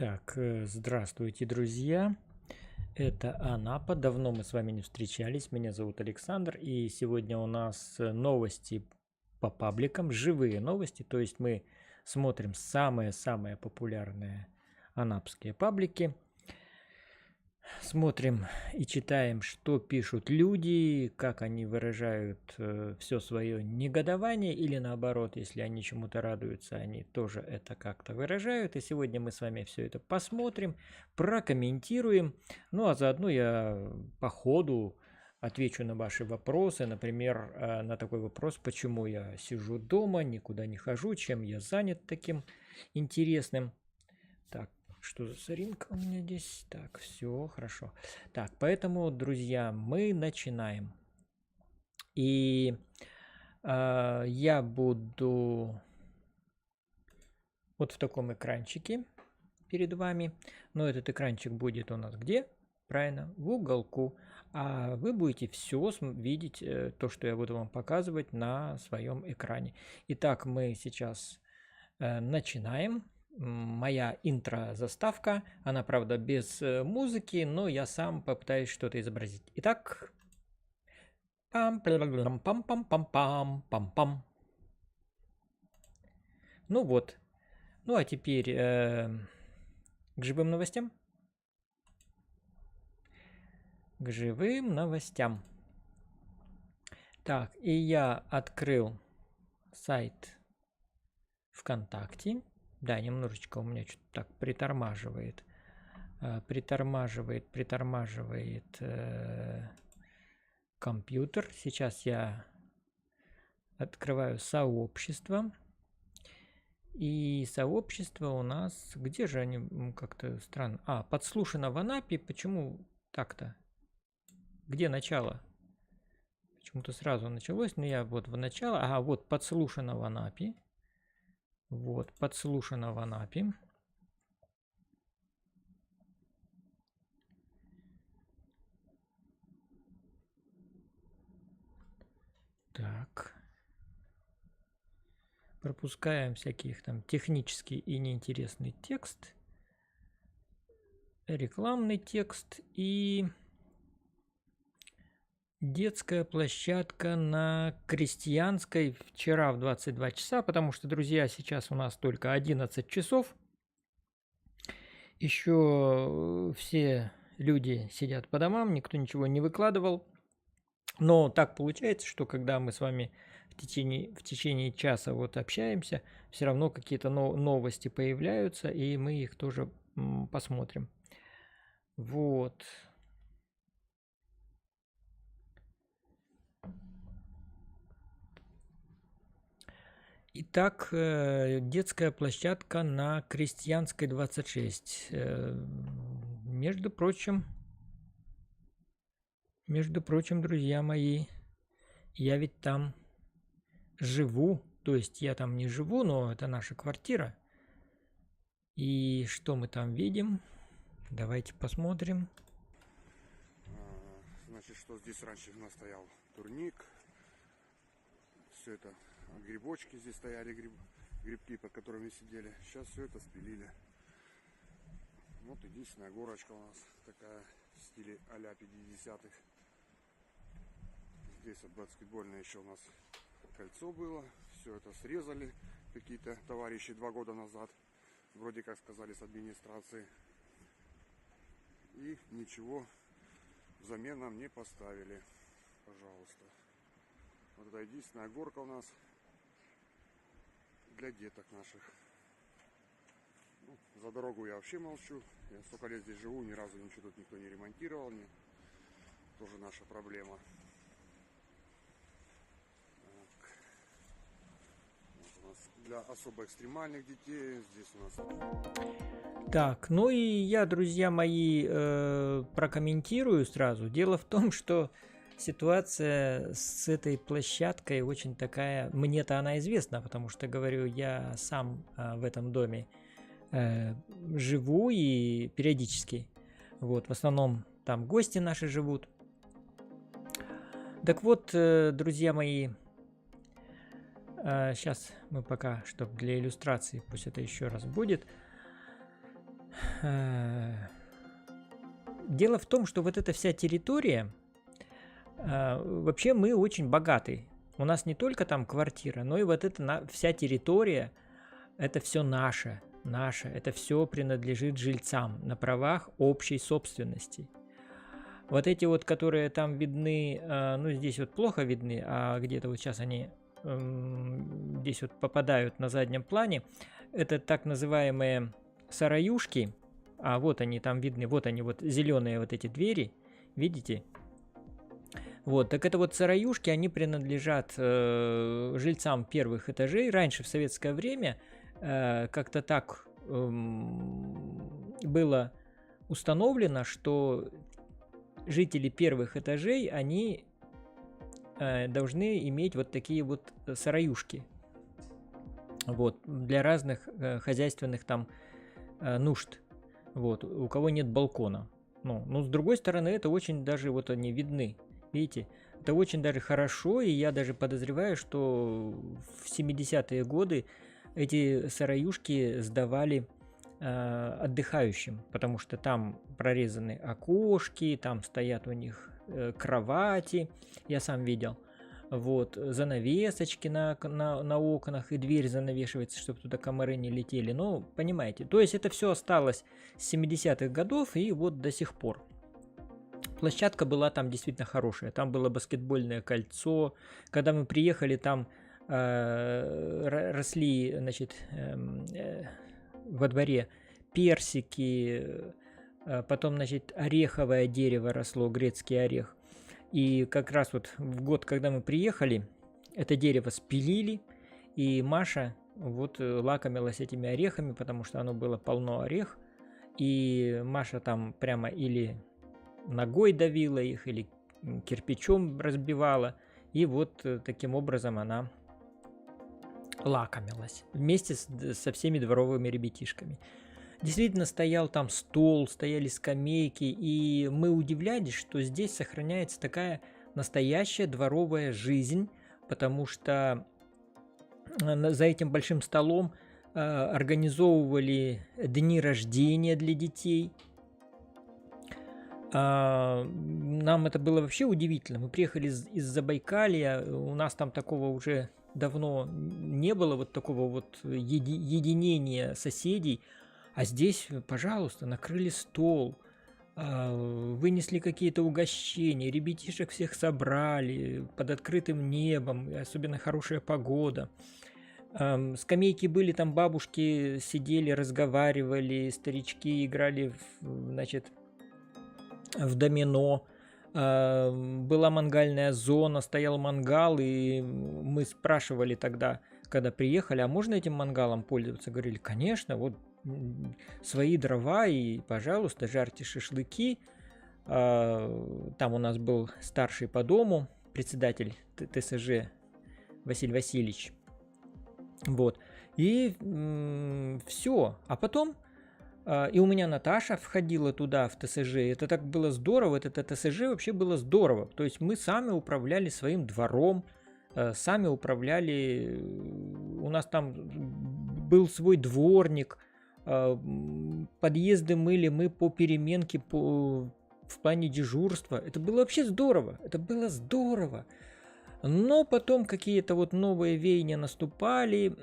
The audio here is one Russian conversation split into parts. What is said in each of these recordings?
Так, здравствуйте, друзья. Это Анапа. Давно мы с вами не встречались. Меня зовут Александр. И сегодня у нас новости по пабликам, живые новости. То есть мы смотрим самые-самые популярные анапские паблики. Смотрим и читаем, что пишут люди, как они выражают все свое негодование, или наоборот, если они чему-то радуются, они тоже это как-то выражают. И сегодня мы с вами все это посмотрим, прокомментируем. Ну а заодно я по ходу отвечу на ваши вопросы. Например, на такой вопрос, почему я сижу дома, никуда не хожу, чем я занят таким интересным. Так, что за соринка у меня здесь? Так, все хорошо. Так, поэтому, друзья, мы начинаем. И я буду вот в таком экранчике перед вами. Но этот экранчик будет у нас где? Правильно, в уголку. А вы будете все видеть, то, что я буду вам показывать на своем экране. Итак, мы сейчас начинаем. Моя интро-заставка, она, правда, без музыки, но я сам попытаюсь что-то изобразить. Итак, пам-пам-пам-пам-пам-пам-пам. Ну вот. Ну а теперь к живым новостям. К живым новостям. Так, и я открыл сайт ВКонтакте. Да, немножечко у меня что-то так притормаживает. Притормаживает компьютер. Сейчас я открываю сообщество. И сообщество у нас... Где же они как-то странно? Подслушано в Анапе. Почему так-то? Где начало? Почему-то сразу началось, но я вот в начало... Ага, вот подслушано в Анапе. Вот, подслушано в Анапе. Так. Пропускаем всяких там технический и неинтересный текст. Рекламный текст и детская площадка на Крестьянской вчера в 22 часа, потому что, друзья, сейчас у нас только 11 часов. Еще все люди сидят по домам, никто ничего не выкладывал. Но так получается, что когда мы с вами в течение часа вот общаемся, все равно какие-то новости появляются, и мы их тоже посмотрим. Вот. Итак, детская площадка на Крестьянской 26. Между прочим, друзья мои, я ведь там живу. То есть я там не живу, но это наша квартира. И что мы там видим? Давайте посмотрим. Значит, что здесь раньше у нас стоял турник. Все это грибочки здесь стояли, грибки, под которыми сидели. Сейчас все это спилили. Вот единственная горочка у нас такая в стиле а-ля 50-х. Здесь вот баскетбольное еще у нас кольцо было. Все это срезали какие-то товарищи 2 года назад. Вроде как сказали с администрации. И ничего взамен нам не поставили. Пожалуйста. Вот это единственная горка у нас для деток наших. Ну, за дорогу я вообще молчу. Я столько лет здесь живу, ни разу ничего тут никто не ремонтировал. Тоже наша проблема. Так. Вот у нас для особо экстремальных детей. Здесь у нас... Так, ну и я, друзья мои, прокомментирую сразу. Дело в том, что ситуация с этой площадкой очень такая, мне-то она известна, потому что, говорю, я сам в этом доме живу и периодически. Вот, в основном там гости наши живут. Так вот, друзья мои, сейчас мы пока, чтобы для иллюстрации, пусть это еще раз будет. Дело в том, что вот эта вся территория, вообще мы очень богаты. У нас не только там квартира, но и вот эта вся территория, это все наше, это все принадлежит жильцам на правах общей собственности. Вот эти вот, которые там видны, ну здесь вот плохо видны, а где-то вот сейчас они здесь вот попадают на заднем плане, это так называемые сараюшки, а вот они там видны, вот они вот зеленые вот эти двери, видите? Вот, так это вот сараюшки, они принадлежат жильцам первых этажей. Раньше в советское время как-то так было установлено, что жители первых этажей, они должны иметь вот такие вот сараюшки. Вот, для разных хозяйственных там нужд. Вот, у кого нет балкона. Ну, но с другой стороны, это очень даже вот они видны. Видите, это очень даже хорошо, и я даже подозреваю, что в 70-е годы эти сараюшки сдавали отдыхающим, потому что там прорезаны окошки, там стоят у них кровати, я сам видел, вот, занавесочки на окнах, и дверь занавешивается, чтобы туда комары не летели, ну, понимаете, то есть это все осталось с 70-х годов и вот до сих пор. Площадка была там действительно хорошая, там было баскетбольное кольцо, когда мы приехали, там росли, значит, во дворе персики, потом, значит, ореховое дерево росло, грецкий орех. И как раз вот в год, когда мы приехали, это дерево спилили, и Маша вот лакомилась этими орехами, потому что оно было полно орех, и Маша там прямо или ногой давила их, или кирпичом разбивала, и вот таким образом она лакомилась вместе со всеми дворовыми ребятишками. Действительно стоял там стол, стояли скамейки, и мы удивлялись, что здесь сохраняется такая настоящая дворовая жизнь, потому что за этим большим столом организовывали дни рождения для детей. Нам это было вообще удивительно. Мы приехали из Забайкалья, у нас там такого уже давно не было, вот такого вот единения соседей. А здесь, пожалуйста, накрыли стол, вынесли какие-то угощения, ребятишек всех собрали под открытым небом, особенно хорошая погода. Скамейки были, там бабушки сидели, разговаривали, старички играли, значит, в домино. Была мангальная зона, стоял мангал, и мы спрашивали тогда, когда приехали, а можно этим мангалом пользоваться? Говорили, конечно, вот свои дрова, и, пожалуйста, жарьте шашлыки. Там у нас был старший по дому, председатель ТСЖ Василий Васильевич. Вот. И все. А потом и у меня Наташа входила туда, в ТСЖ. Это так было здорово. Это ТСЖ вообще было здорово. То есть мы сами управляли своим двором, сами управляли. У нас там был свой дворник. Подъезды мыли мы по переменке, в плане дежурства. Это было вообще здорово. Это было здорово. Но потом какие-то вот новые веяния наступали,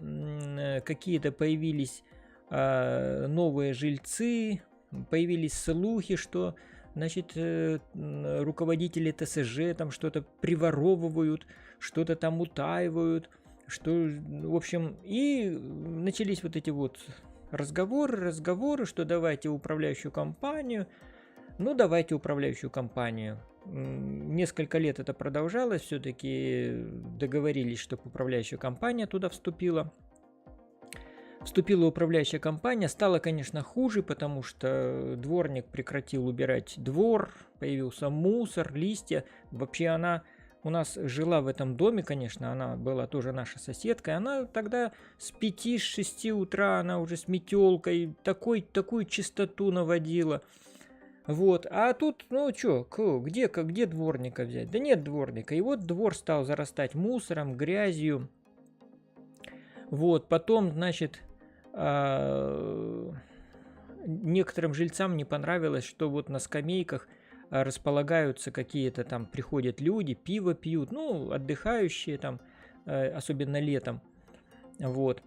какие-то появились новые жильцы, появились слухи, что, значит, руководители ТСЖ там что-то приворовывают, что-то там утаивают, что, в общем, и начались вот эти вот разговоры, что давайте управляющую компанию. Ну, давайте управляющую компанию. Несколько лет это продолжалось, все-таки договорились, чтобы управляющая компания туда вступила. Вступила управляющая компания, стало, конечно, хуже, потому что дворник прекратил убирать двор, появился мусор, листья. Вообще она у нас жила в этом доме, конечно, она была тоже наша соседка, и она тогда с 5-6 утра, она уже с метелкой такую чистоту наводила. Вот, а тут, ну чё, где дворника взять? Да нет дворника, и вот двор стал зарастать мусором, грязью. Вот, потом, значит, некоторым жильцам не понравилось, что вот на скамейках располагаются какие-то там, приходят люди, пиво пьют, ну, отдыхающие там, особенно летом, вот,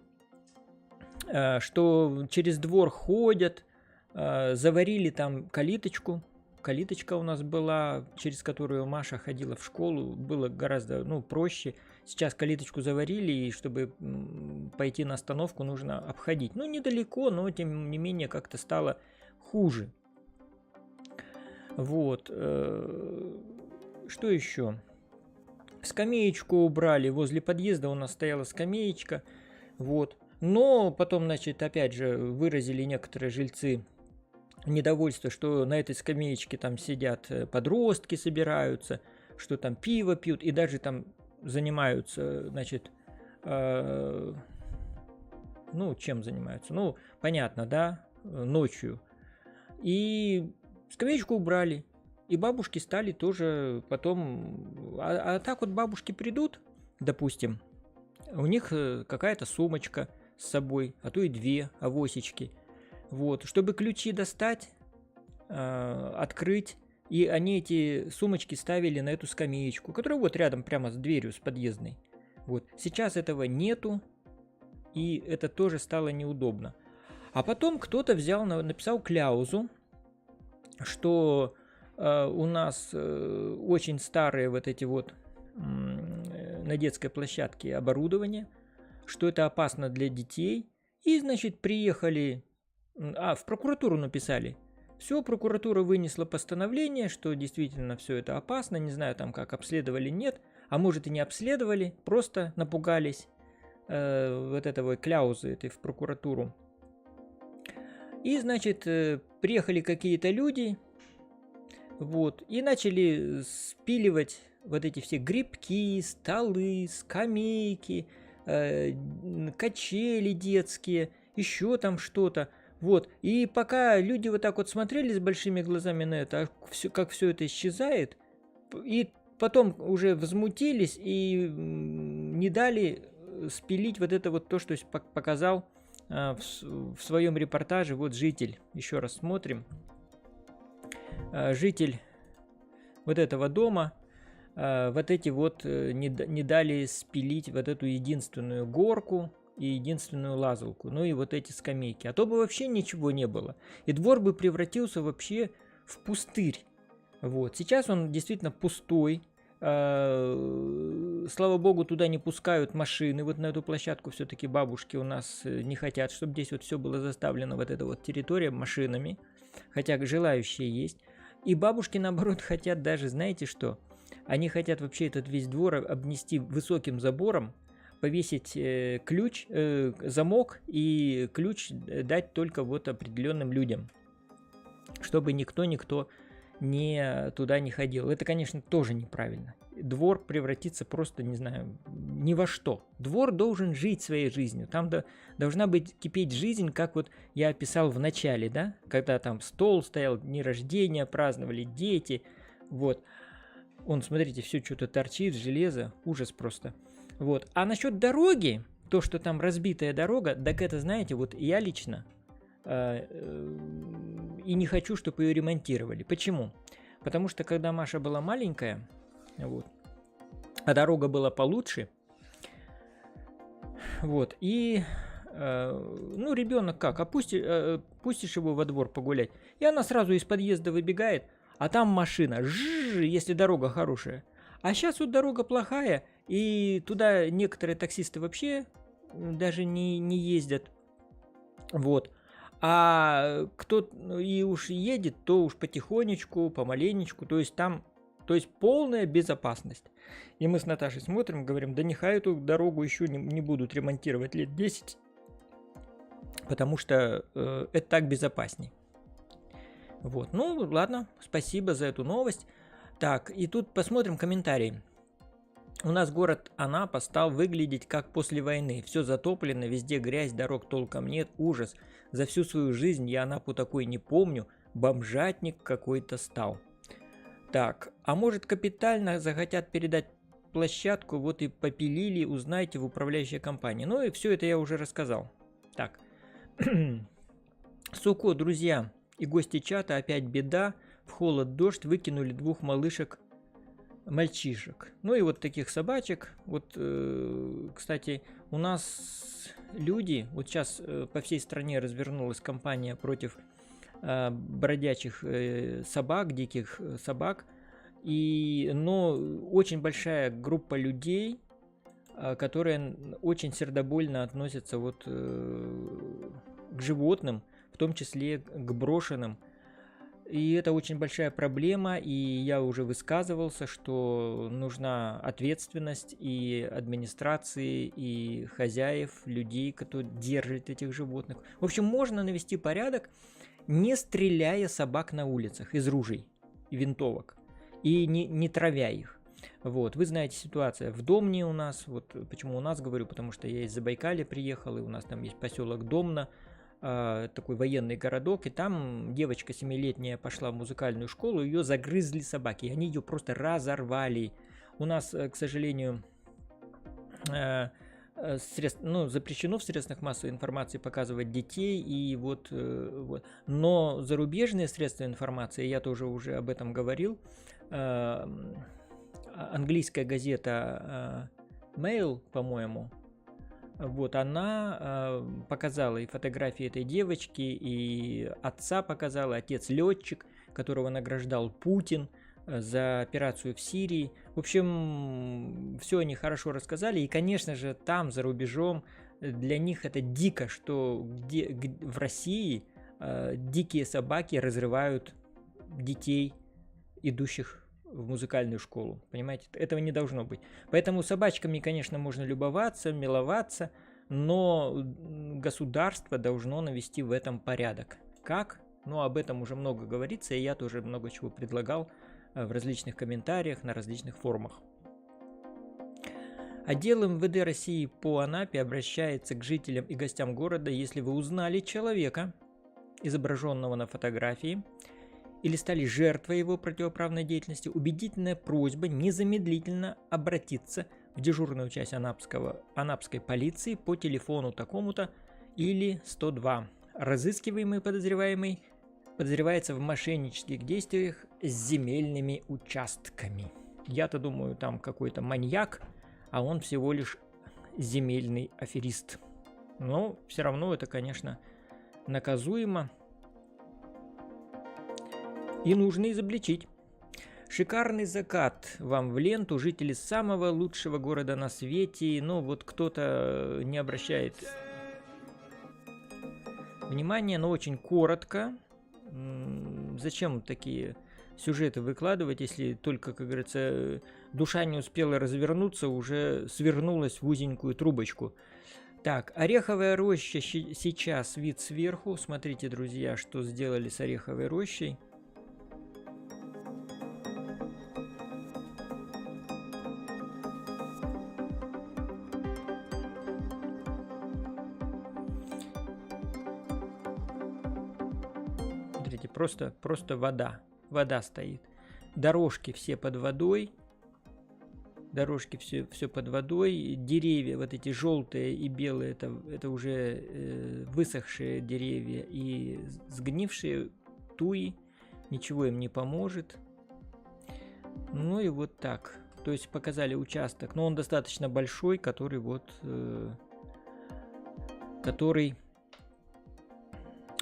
что через двор ходят, заварили там калиточку. Калиточка у нас была, через которую Маша ходила в школу, было гораздо, ну, проще. Сейчас калиточку заварили, и чтобы пойти на остановку, нужно обходить. Ну, недалеко, но тем не менее как-то стало хуже. Вот. Что еще? Скамеечку убрали. Возле подъезда у нас стояла скамеечка. Вот. Но потом, значит, опять же, выразили некоторые жильцы недовольство, что на этой скамеечке там сидят подростки, собираются, что там пиво пьют и даже там занимаются, значит, ну, чем занимаются? Ну, понятно, да, ночью. И скамеечку убрали. И бабушки стали тоже потом... А так вот бабушки придут, допустим, у них какая-то сумочка с собой, а то и 2 авосечки. Вот, чтобы ключи достать, открыть, и они эти сумочки ставили на эту скамеечку, которая вот рядом прямо с дверью, с подъездной. Вот, сейчас этого нету, и это тоже стало неудобно. А потом кто-то взял, написал кляузу, что у нас очень старые вот эти вот на детской площадке оборудование, что это опасно для детей, и, значит, приехали... в прокуратуру написали. Все, прокуратура вынесла постановление, что действительно все это опасно. Не знаю, там как обследовали, нет. А может и не обследовали, просто напугались вот этого кляузы этой в прокуратуру. И, значит, приехали какие-то люди, вот, и начали спиливать вот эти все грибки, столы, скамейки, качели детские, еще там что-то. Вот, и пока люди вот так вот смотрели с большими глазами на это, как все это исчезает, и потом уже возмутились и не дали спилить вот это вот то, что показал в своем репортаже вот житель. Еще раз смотрим. Житель вот этого дома, вот эти вот не дали спилить вот эту единственную горку и единственную лазалку, ну и вот эти скамейки. А то бы вообще ничего не было. И двор бы превратился вообще в пустырь. Вот. Сейчас он действительно пустой. Слава богу, туда не пускают машины. Вот на эту площадку все-таки бабушки у нас не хотят, чтобы здесь вот все было заставлено, вот эта вот территория, машинами. Хотя желающие есть. И бабушки, наоборот, хотят даже, знаете что? Они хотят вообще этот весь двор обнести высоким забором, повесить ключ, замок и ключ дать только вот определенным людям, чтобы никто туда не ходил. Это, конечно, тоже неправильно. Двор превратится просто, не знаю, ни во что. Двор должен жить своей жизнью. Там должна быть кипеть жизнь, как вот я описал в начале, да, когда там стол стоял, дни рождения праздновали, дети, вот. Смотрите, все что-то торчит, железо, ужас просто. Вот. А насчет дороги, то, что там разбитая дорога, так это, знаете, вот я лично и не хочу, чтобы ее ремонтировали. Почему? Потому что, когда Маша была маленькая, вот, а дорога была получше, вот, и, ну, ребенок как, пустишь его во двор погулять, и она сразу из подъезда выбегает, а там машина, если дорога хорошая. А сейчас вот дорога плохая, и туда некоторые таксисты вообще даже не ездят. Вот. А кто и уж едет, то уж потихонечку, помаленечку. То есть там, полная безопасность. И мы с Наташей смотрим, говорим, да нехай эту дорогу еще не будут ремонтировать лет 10, потому что это так безопасней. Вот. Ну, ладно, спасибо за эту новость. Так, и тут посмотрим комментарии. У нас город Анапа стал выглядеть как после войны. Все затоплено, везде грязь, дорог толком нет, ужас. За всю свою жизнь я Анапу такой не помню. Бомжатник какой-то стал. Так, а может капитально захотят передать площадку, вот и попилили, узнайте в управляющей компании. Ну и все это я уже рассказал. Так, Суко, друзья и гости чата, опять беда. В холод, дождь выкинули 2 мальчишек. Ну и вот таких собачек. Вот, кстати, у нас люди, вот сейчас по всей стране развернулась кампания против бродячих собак, диких собак. Но очень большая группа людей, которые очень сердобольно относятся вот к животным, в том числе к брошенным. И это очень большая проблема, и я уже высказывался, что нужна ответственность и администрации, и хозяев, людей, кто держит этих животных. В общем, можно навести порядок, не стреляя собак на улицах из ружей и винтовок, и не травя их. Вот, вы знаете ситуация в Домне у нас, вот почему у нас говорю, потому что я из Забайкалья приехал, и у нас там есть поселок Домна, такой военный городок, и там девочка 7-летняя пошла в музыкальную школу, ее загрызли собаки, и они ее просто разорвали. У нас, к сожалению, запрещено в средствах массовой информации показывать детей, и вот. Но зарубежные средства информации, я тоже уже об этом говорил, английская газета Mail, по-моему, вот она показала и фотографии этой девочки, и отца показала, отец летчик, которого награждал Путин за операцию в Сирии. В общем, все они хорошо рассказали, и, конечно же, там, за рубежом, для них это дико, что в России дикие собаки разрывают детей, идущих в музыкальную школу, понимаете? Этого не должно быть. Поэтому собачками, конечно, можно любоваться, миловаться, но государство должно навести в этом порядок. Как? Ну, об этом уже много говорится, и я тоже много чего предлагал в различных комментариях, на различных форумах. Отдел МВД России по Анапе обращается к жителям и гостям города, если вы узнали человека, изображенного на фотографии, или стали жертвой его противоправной деятельности, убедительная просьба незамедлительно обратиться в дежурную часть анапской полиции по телефону такому-то или 102. Разыскиваемый подозреваемый подозревается в мошеннических действиях с земельными участками. Я-то думаю, там какой-то маньяк, а он всего лишь земельный аферист. Но все равно это, конечно, наказуемо. И нужно изобличить. Шикарный закат вам в ленту, жители самого лучшего города на свете. Но вот кто-то не обращает внимания, но очень коротко. Зачем такие сюжеты выкладывать, если только, как говорится, душа не успела развернуться, уже свернулась в узенькую трубочку. Так, ореховая роща сейчас вид сверху. Смотрите, друзья, что сделали с ореховой рощей. Смотрите, просто вода. Вода стоит. Дорожки все под водой. Дорожки все под водой. Деревья, вот эти желтые и белые, это уже высохшие деревья и сгнившие туи. Ничего им не поможет. Ну и вот так. То есть показали участок. Но он достаточно большой, который который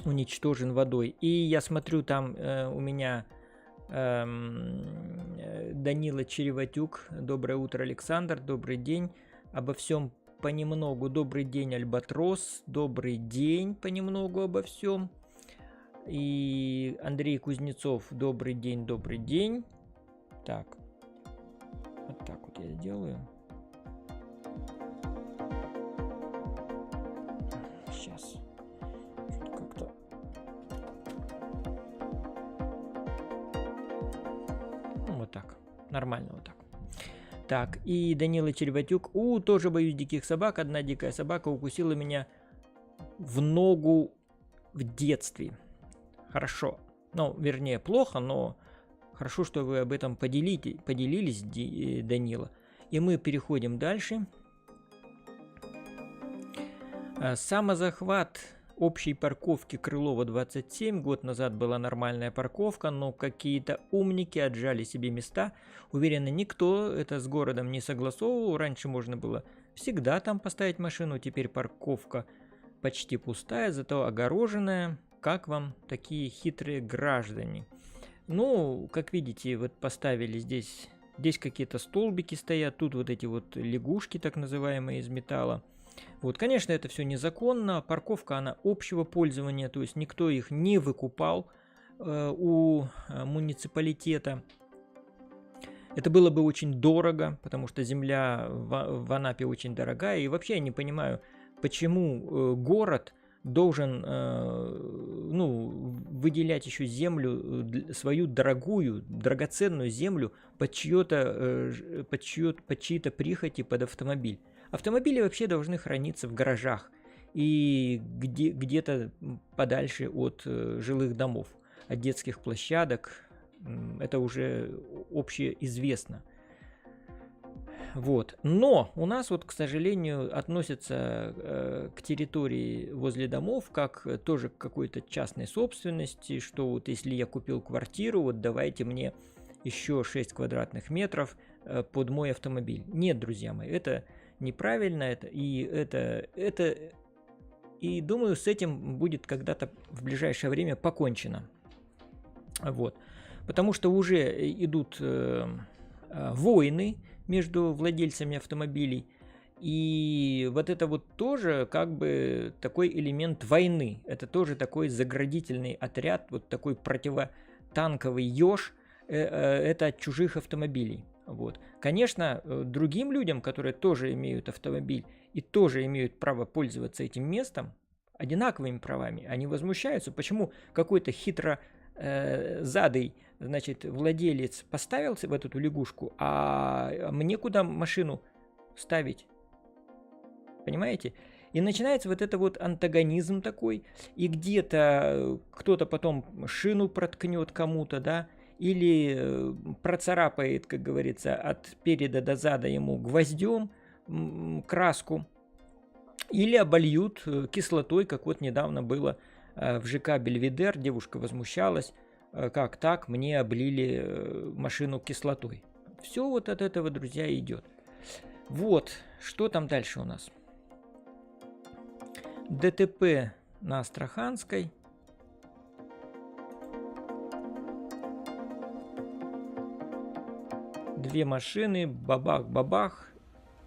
уничтожен водой. И я смотрю, там у меня Данила Череватюк. Доброе утро, Александр. Добрый день. Обо всем понемногу. Добрый день, Альбатрос. Добрый день. Понемногу обо всем. И Андрей Кузнецов. Добрый день, добрый день. Так. Вот так вот я сделаю. Сейчас. Как-то. Ну, вот так. Нормально вот так. Так, и Данила Череватюк. Тоже боюсь диких собак. Одна дикая собака укусила меня в ногу в детстве. Хорошо. Ну, вернее, плохо, но хорошо, что вы об этом поделились, Данила. И мы переходим дальше. Самозахват общей парковки Крылова 27. Год назад была нормальная парковка, но какие-то умники отжали себе места. Уверена, никто это с городом не согласовывал. Раньше можно было всегда там поставить машину, теперь парковка почти пустая, зато огороженная. Как вам такие хитрые граждане? Ну, как видите, вот поставили здесь какие-то столбики стоят, тут вот эти вот лягушки, так называемые, из металла. Вот, конечно, это все незаконно, парковка, она общего пользования, то есть никто их не выкупал у муниципалитета. Это было бы очень дорого, потому что земля в Анапе очень дорогая, и вообще я не понимаю, почему город должен выделять еще землю, свою дорогую, драгоценную землю под чьи-то прихоти, под автомобиль. Автомобили вообще должны храниться в гаражах и где-то подальше от жилых домов, от детских площадок. Это уже общеизвестно. Вот. Но у нас вот, к сожалению, относятся к территории возле домов как тоже к какой-то частной собственности, что вот если я купил квартиру, вот давайте мне еще 6 квадратных метров под мой автомобиль. Нет, друзья мои, это неправильно, и думаю, с этим будет когда-то в ближайшее время покончено. Вот. Потому что уже идут войны между владельцами автомобилей. И вот это вот тоже как бы такой элемент войны. Это тоже такой заградительный отряд, вот такой противотанковый еж. Это от чужих автомобилей. Вот. Конечно, другим людям, которые тоже имеют автомобиль и тоже имеют право пользоваться этим местом, одинаковыми правами, они возмущаются, почему какой-то хитрозадый, значит, владелец поставил в эту лягушку, а мне куда машину ставить? Понимаете? И начинается вот это вот антагонизм такой, и где-то кто-то потом шину проткнет кому-то, да, или процарапает, как говорится, от переда до зада ему гвоздем краску, или обольют кислотой, как вот недавно было в ЖК Бельведер, девушка возмущалась, как так, мне облили машину кислотой. Все вот от этого, друзья, идет. Вот, что там дальше у нас? ДТП на Астраханской. Две машины, бабах-бабах.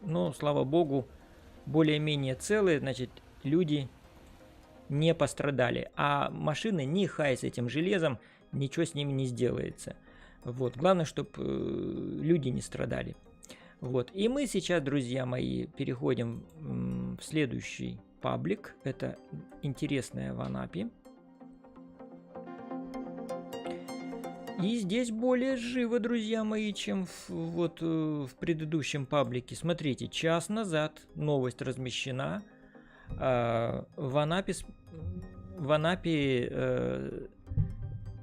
Но, слава богу, более-менее целые, значит, люди не пострадали. А машины не хай с этим железом, ничего с ними не сделается. Вот. Главное, чтобы люди не страдали. Вот. И мы сейчас, друзья мои, переходим в следующий паблик. Это интересное в Анапе. И здесь более живо, друзья мои, чем в предыдущем паблике. Смотрите, час назад новость размещена. В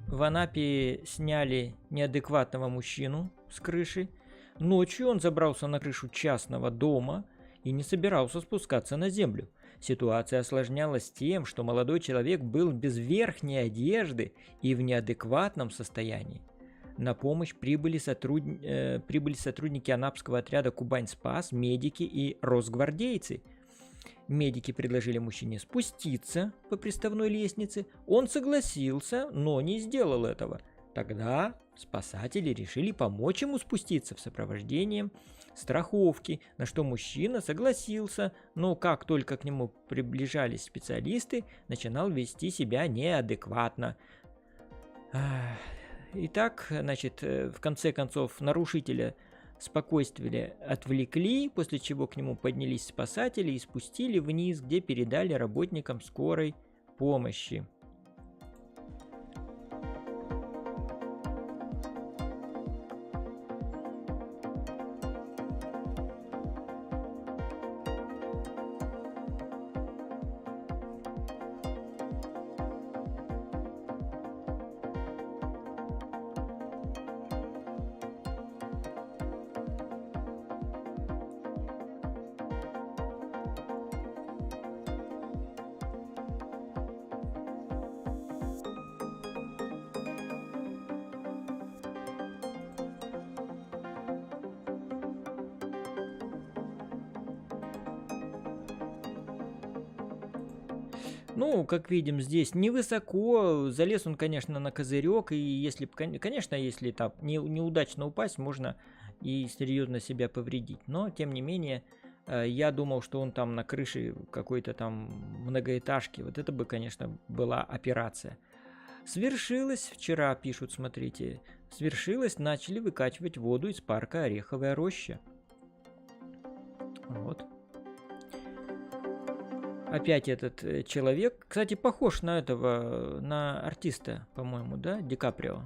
Анапе сняли неадекватного мужчину с крыши. Ночью он забрался на крышу частного дома и не собирался спускаться на землю. Ситуация осложнялась тем, что молодой человек был без верхней одежды и в неадекватном состоянии. На помощь прибыли сотрудники анапского отряда «Кубань-Спас», медики и росгвардейцы. Медики предложили мужчине спуститься по приставной лестнице. Он согласился, но не сделал этого. Тогда спасатели решили помочь ему спуститься в сопровождении страховки, на что мужчина согласился, но как только к нему приближались специалисты, начинал вести себя неадекватно. Итак, значит, в конце концов нарушителя спокойствия отвлекли, после чего к нему поднялись спасатели и спустили вниз, где передали работникам скорой помощи. Ну, как видим, здесь невысоко. Залез он, конечно, на козырек. И если, конечно, если там неудачно упасть, можно и серьезно себя повредить. Но, тем не менее, я думал, что он там на крыше какой-то там многоэтажки. Вот это бы, конечно, была операция. Свершилось вчера, пишут, смотрите. Свершилось, начали выкачивать воду из парка Ореховая роща. Вот. Опять этот человек. Кстати, похож на этого, на артиста, по-моему, да? Ди Каприо.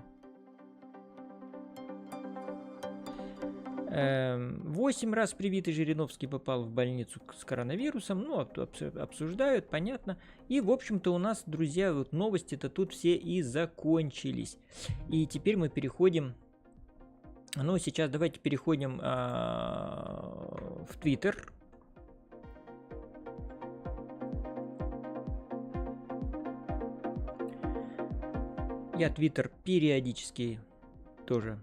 8 раз привитый Жириновский попал в больницу с коронавирусом. Ну, обсуждают, понятно. И, в общем-то, у нас, друзья, вот новости-то тут все и закончились. И теперь мы переходим... Ну, сейчас давайте переходим в Твиттер. Я Твиттер периодически тоже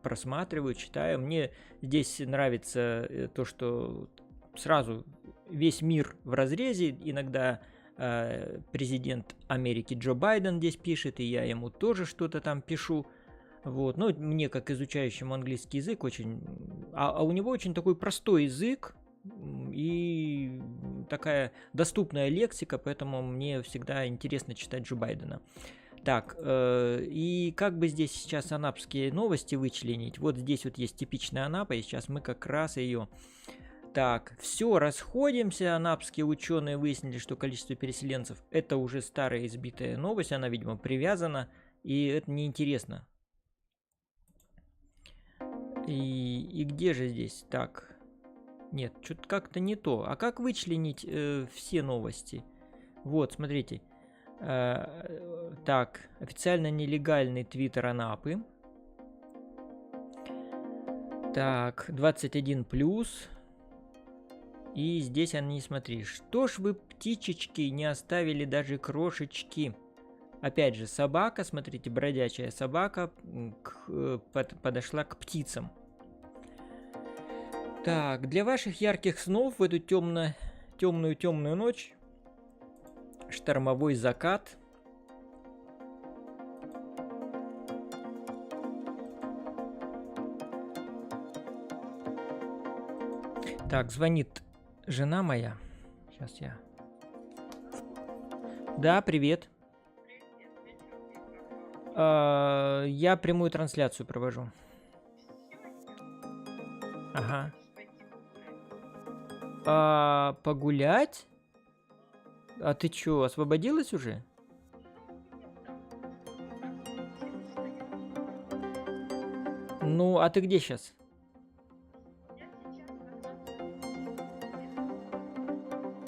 просматриваю, читаю. Мне здесь нравится то, что сразу весь мир в разрезе. Иногда президент Америки Джо Байден здесь пишет, и я ему тоже что-то там пишу. Вот. Ну, мне, как изучающему английский язык, очень... А у него очень такой простой язык и такая доступная лексика, поэтому мне всегда интересно читать Джо Байдена. Так, и как бы здесь сейчас анапские новости вычленить? Вот здесь вот есть типичная Анапа, и сейчас мы как раз ее... Так, все, расходимся. Анапские ученые выяснили, что количество переселенцев – это уже старая избитая новость, она, видимо, привязана, и это неинтересно. И где же здесь? Так, нет, что-то как-то не то. А как вычленить все новости? Вот, смотрите. Так, официально нелегальный твиттер Анапы. Так, 21+. И здесь они, смотри, что ж вы, птичечки, не оставили даже крошечки. Опять же, собака, смотрите, бродячая собака подошла к птицам. Так, для ваших ярких снов в эту темную ночь штормовой закат. Так, звонит жена моя. Сейчас я... Да, привет. Я прямую трансляцию провожу. Ага. Погулять? А ты чё, освободилась уже? Ну, а ты где сейчас?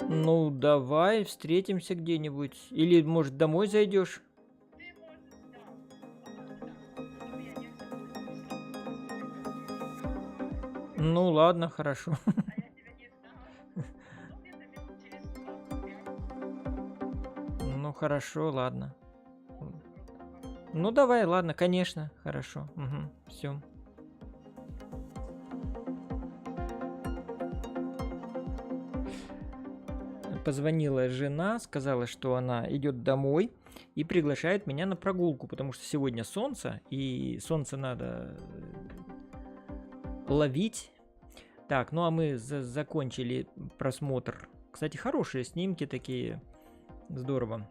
Ну, давай встретимся где-нибудь. Или, может, домой зайдешь? Ну, ладно, хорошо. Ну, хорошо, ладно. Ну, давай, ладно, конечно, хорошо. Угу, все. Позвонила жена, сказала, что она идет домой и приглашает меня на прогулку, потому что сегодня солнце, и солнце надо ловить. Так, ну а мы закончили просмотр. Кстати, хорошие снимки такие. Здорово.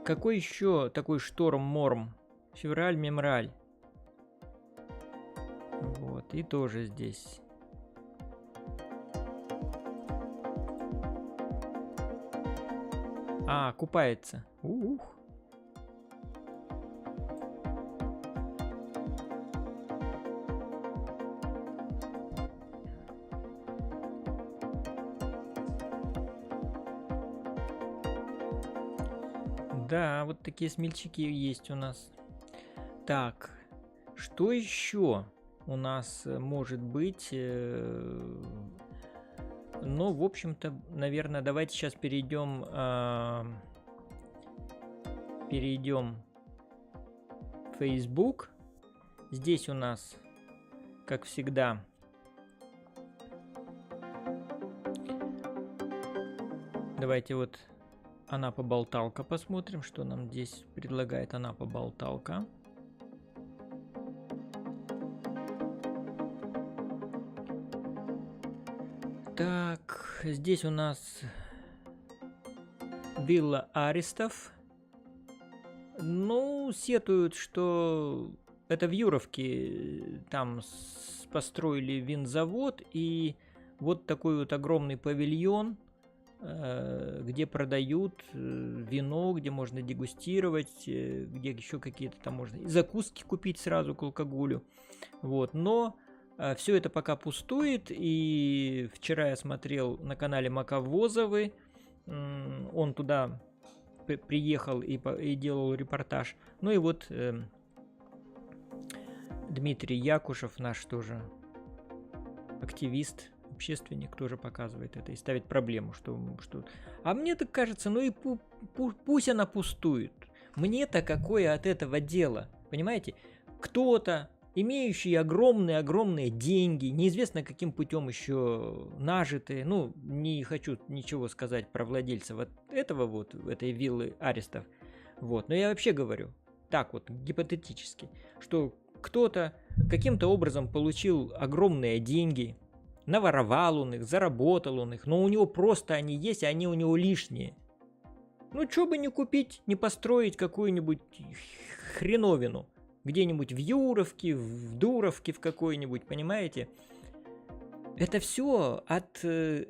Какой еще такой шторм-морм? Февраль-мемраль. Вот, и тоже здесь. Купается. Ух. Да, вот такие смельчаки есть у нас. Так, что еще у нас может быть? Ну, в общем-то, наверное, давайте сейчас перейдем в Facebook. Здесь у нас, как всегда, Давайте вот Анапа-Балталка посмотрим, что нам здесь предлагает Анапа-Балталка. Так, здесь у нас вилла Аристов. Ну, сетуют, что это в Юровке там построили винзавод и вот такой вот огромный павильон, где продают вино, где можно дегустировать, где еще какие-то там можно и закуски купить сразу к алкоголю. Вот, но все это пока пустует, и вчера я смотрел на канале Маковозовы, он туда приехал и делал репортаж. Ну и вот Дмитрий Якушев, наш тоже активист, общественник, тоже показывает это и ставит проблему, что... А мне так кажется, ну и пусть она пустует. Мне-то какое от этого дело? Понимаете? Кто-то, имеющий огромные деньги, неизвестно каким путем еще нажитые, ну, не хочу ничего сказать про владельца вот этого вот, этой виллы Аристов, вот, но я вообще говорю, так вот, гипотетически, что кто-то каким-то образом получил огромные деньги, наворовал он их, заработал он их, но у него просто они есть, а они у него лишние. Ну, что бы не купить, не построить какую-нибудь хреновину, где-нибудь в Юровке, в Дуровке в какой-нибудь, понимаете? Это все это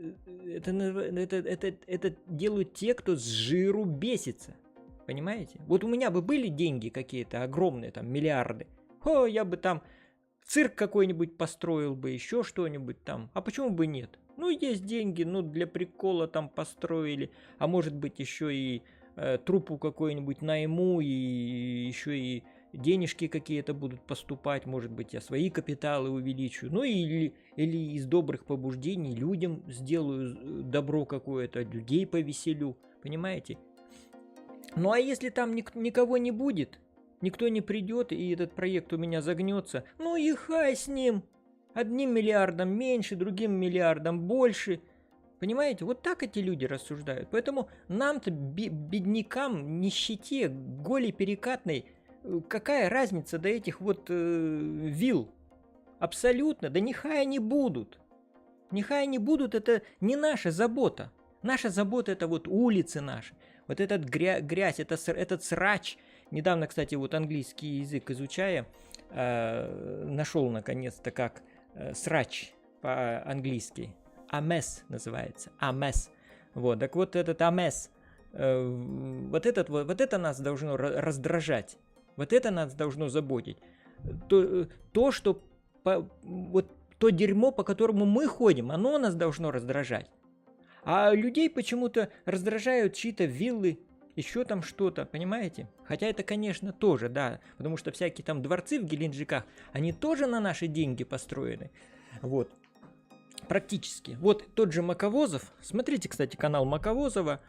делают те, кто с жиру бесится, понимаете? Вот у меня бы были деньги какие-то огромные, там, миллиарды, я бы там цирк какой-нибудь построил бы, еще что-нибудь там, а почему бы нет? Ну, есть деньги, ну, для прикола там построили, а может быть еще и труппу какую-нибудь найму, и еще и денежки какие-то будут поступать, может быть, я свои капиталы увеличу, ну или из добрых побуждений людям сделаю добро какое-то, людей повеселю, понимаете? Ну а если там никого не будет, никто не придет, и этот проект у меня загнется, ну и хай с ним, одним миллиардом меньше, другим миллиардом больше, понимаете? Вот так эти люди рассуждают, поэтому нам-то, беднякам, нищете, голей перекатной, какая разница до этих вот вилл? Абсолютно. Да нехай они будут. Нехай они будут, это не наша забота. Наша забота это вот улицы наши. Вот этот грязь, этот срач. Недавно, кстати, вот английский язык изучая, нашел наконец-то как срач по-английски. Амес называется. Амес. Вот, так вот этот амес. Вот это нас должно раздражать. Вот это нас должно заботить. Что вот то дерьмо, по которому мы ходим, оно нас должно раздражать. А людей почему-то раздражают чьи-то виллы, еще там что-то, понимаете? Хотя это, конечно, тоже, да, потому что всякие там дворцы в Геленджиках, они тоже на наши деньги построены. Вот. Практически. Вот тот же Маковозов, смотрите, кстати, канал Маковозова,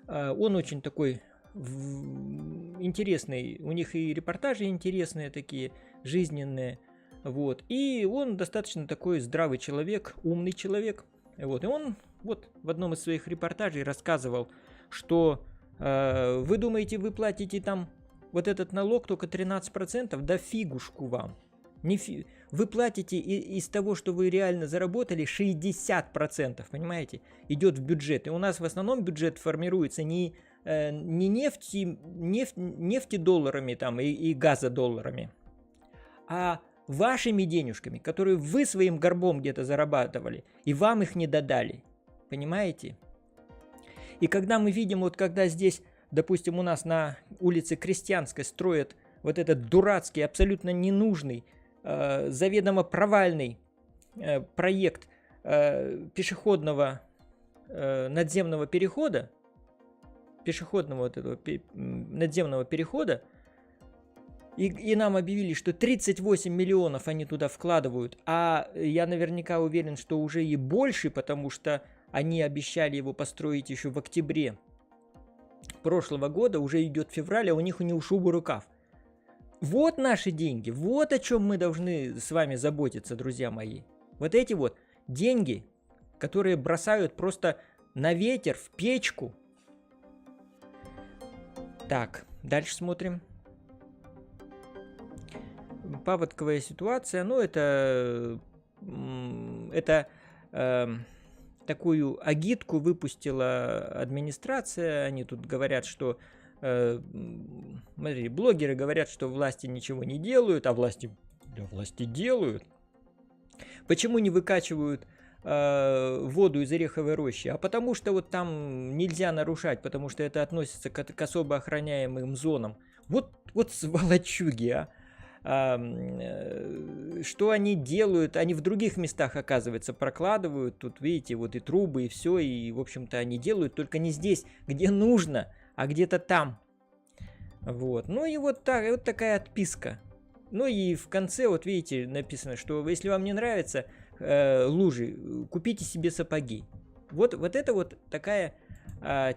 он очень такой интересный, у них и репортажи интересные такие, жизненные, вот, и он достаточно такой здравый человек, умный человек, вот, и он вот в одном из своих репортажей рассказывал, что вы думаете, вы платите там вот этот налог только 13%, да фигушку вам, вы платите из того, что вы реально заработали, 60%, понимаете, идет в бюджет, и у нас в основном бюджет формируется не нефти долларами там и газа долларами, а вашими денежками, которые вы своим горбом где-то зарабатывали, и вам их не додали, понимаете? И когда мы видим, вот когда здесь, допустим, у нас на улице Крестьянской строят вот этот дурацкий, абсолютно ненужный, заведомо провальный проект пешеходного надземного перехода, надземного перехода, и нам объявили, что 38 миллионов они туда вкладывают, а я наверняка уверен, что уже и больше, потому что они обещали его построить еще в октябре прошлого года, уже идет февраль, а у них не ушиб рукав. Вот наши деньги, вот о чем мы должны с вами заботиться, друзья мои. Вот эти вот деньги, которые бросают просто на ветер, в печку. Так, дальше смотрим. Паводковая ситуация, ну это такую агитку выпустила администрация. Они тут говорят, что смотри, блогеры говорят, что власти ничего не делают, а власти делают. Почему не выкачивают воду из ореховой рощи? А потому что вот там нельзя нарушать, потому что это относится к особо охраняемым зонам. Вот сволочуги, а. Что они делают? Они в других местах, оказывается, прокладывают. Тут, видите, вот и трубы, и все. И, в общем-то, они делают, только не здесь, где нужно, а где-то там. Вот. Ну и вот такая отписка. Ну и в конце, вот видите, написано, что если вам не нравятся лужи, купите себе сапоги. Вот это вот такая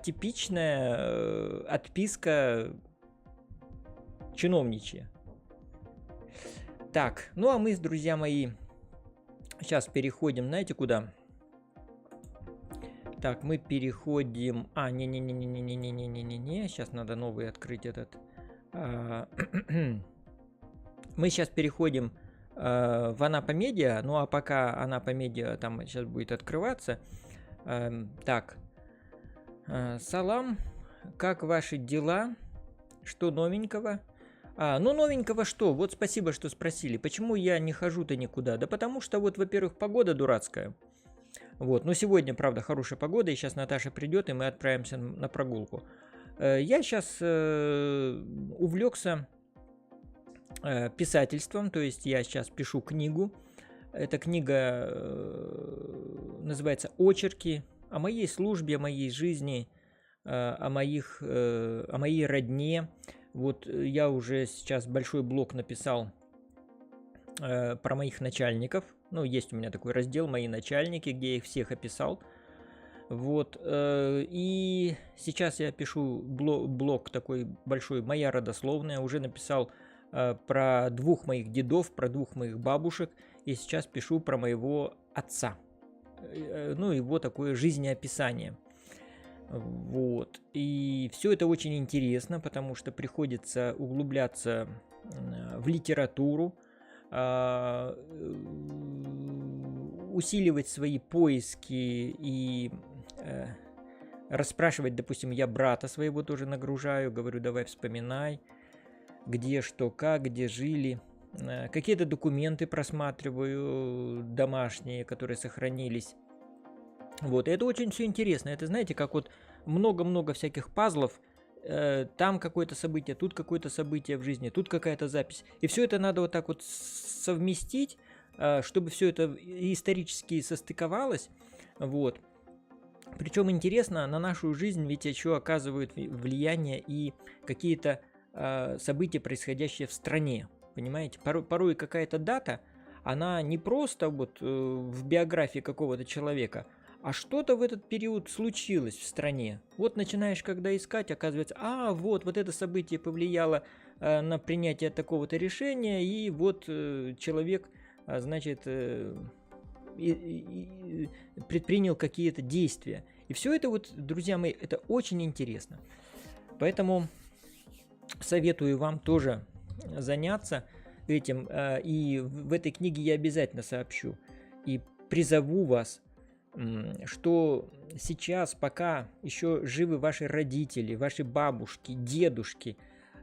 типичная отписка чиновничья. Так, ну а мы, друзья мои, сейчас переходим, знаете, куда? Так, мы переходим... не-не-не-не-не-не-не-не-не-не. Сейчас надо новый открыть этот. Мы сейчас переходим в Анапа Медиа. Ну а пока Анапа Медиа там сейчас будет открываться. Так. Салам. Как ваши дела? Что новенького? Ну, новенького что? Вот спасибо, что спросили. Почему я не хожу-то никуда? Да потому что вот, во-первых, погода дурацкая. Вот, но сегодня, правда, хорошая погода, и сейчас Наташа придет, и мы отправимся на прогулку. Я сейчас увлекся писательством, то есть я сейчас пишу книгу. Эта книга называется «Очерки о моей службе, о моей жизни, о моей родне». Вот я уже сейчас большой блог написал про моих начальников. Ну, есть у меня такой раздел «Мои начальники», где я их всех описал. Вот. И сейчас я пишу блог такой большой «Моя родословная». Уже написал про 2 моих дедов, про 2 моих бабушек. И сейчас пишу про моего отца. Ну, его такое жизнеописание. Вот. И все это очень интересно, потому что приходится углубляться в литературу, усиливать свои поиски и расспрашивать, допустим, я брата своего тоже нагружаю, говорю, давай вспоминай, где что, как, где жили. Какие-то документы просматриваю домашние, которые сохранились. Вот, и это очень все интересно. Это, знаете, как вот много-много всяких пазлов. Там какое-то событие, тут какое-то событие в жизни, тут какая-то запись. И все это надо вот так вот совместить, чтобы все это исторически состыковалось. Вот. Причем интересно, на нашу жизнь ведь еще оказывают влияние и какие-то события, происходящие в стране. Понимаете? Порой какая-то дата, она не просто вот в биографии какого-то человека, а что-то в этот период случилось в стране. Вот начинаешь когда искать, оказывается, вот это событие повлияло на принятие такого-то решения, и вот человек, значит, предпринял какие-то действия. И все это вот, друзья мои, это очень интересно. Поэтому советую вам тоже заняться этим. И в этой книге я обязательно сообщу и призову вас, что сейчас, пока еще живы ваши родители, ваши бабушки, дедушки,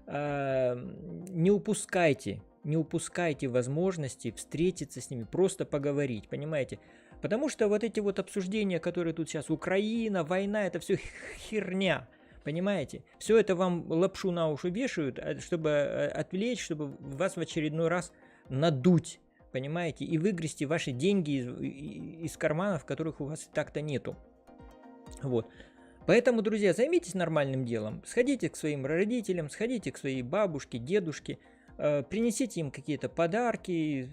не упускайте возможности встретиться с ними, просто поговорить, понимаете? Потому что вот эти вот обсуждения, которые тут сейчас, Украина, война, это все херня, понимаете? Все это вам лапшу на уши вешают, чтобы отвлечь, чтобы вас в очередной раз надуть. Понимаете, и выгрести ваши деньги из карманов, которых у вас так-то нету. Вот. Поэтому, друзья, займитесь нормальным делом. Сходите к своим родителям, сходите к своей бабушке, дедушке, принесите им какие-то подарки,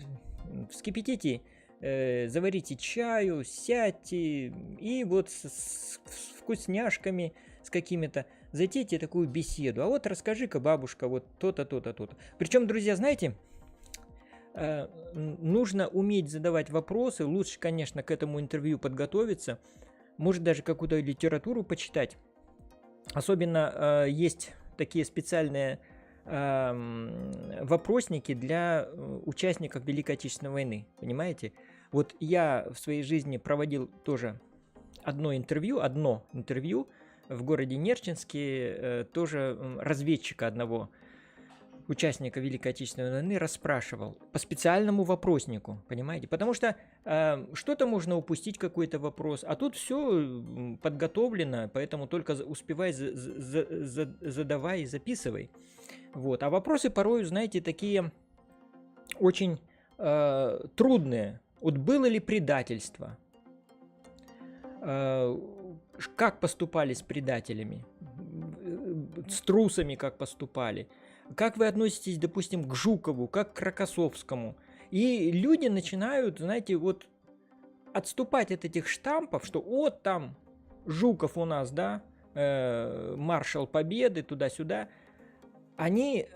вскипятите, заварите чаю, сядьте и вот с вкусняшками, с какими-то, затейте такую беседу. А вот расскажи-ка, бабушка, вот то-то, то-то, то-то. Причем, друзья, знаете, нужно уметь задавать вопросы. Лучше, конечно, к этому интервью подготовиться. может даже какую-то литературу почитать. Особенно есть такие специальные вопросники для участников Великой Отечественной войны, понимаете? Вот я в своей жизни проводил тоже одно интервью в городе Нерчинске, тоже разведчика одного участника Великой Отечественной войны расспрашивал по специальному вопроснику, понимаете? Потому что что-то можно упустить, какой-то вопрос, а тут все подготовлено, поэтому только успевай, задавай и записывай. Вот. А вопросы порой, знаете, такие очень трудные. Вот было ли предательство? Как поступали с предателями? С трусами как поступали? Как вы относитесь, допустим, к Жукову, как к Рокоссовскому? И люди начинают, знаете, вот отступать от этих штампов, что вот там Жуков у нас, да, маршал Победы, туда-сюда. Они,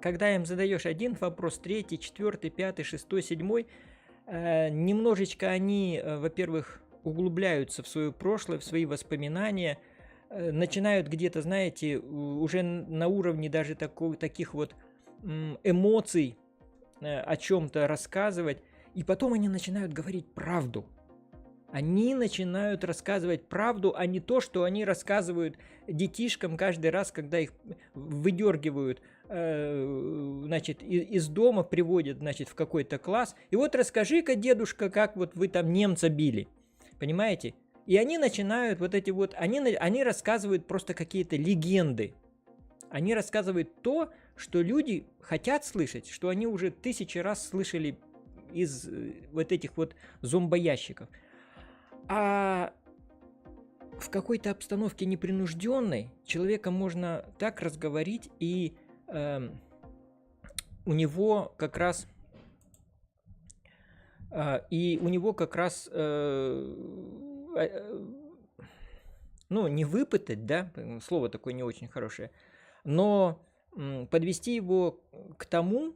когда им задаешь один вопрос, третий, четвертый, пятый, шестой, седьмой, немножечко они, во-первых, углубляются в свое прошлое, в свои воспоминания, начинают где-то, знаете, уже на уровне даже таких вот эмоций о чем-то рассказывать, и потом они начинают говорить правду. Они начинают рассказывать правду, а не то, что они рассказывают детишкам каждый раз, когда их выдергивают, значит, из дома, приводят, значит, в какой-то класс. И вот расскажи-ка, дедушка, как вот вы там немца били. Понимаете? И они начинают вот эти вот, они рассказывают просто какие-то легенды. Они рассказывают то, что люди хотят слышать, что они уже 1000 раз слышали из вот этих вот зомбоящиков. А в какой-то обстановке непринужденной человека можно так разговорить, и у него как раз ну, не выпытать, да, слово такое не очень хорошее, но подвести его к тому,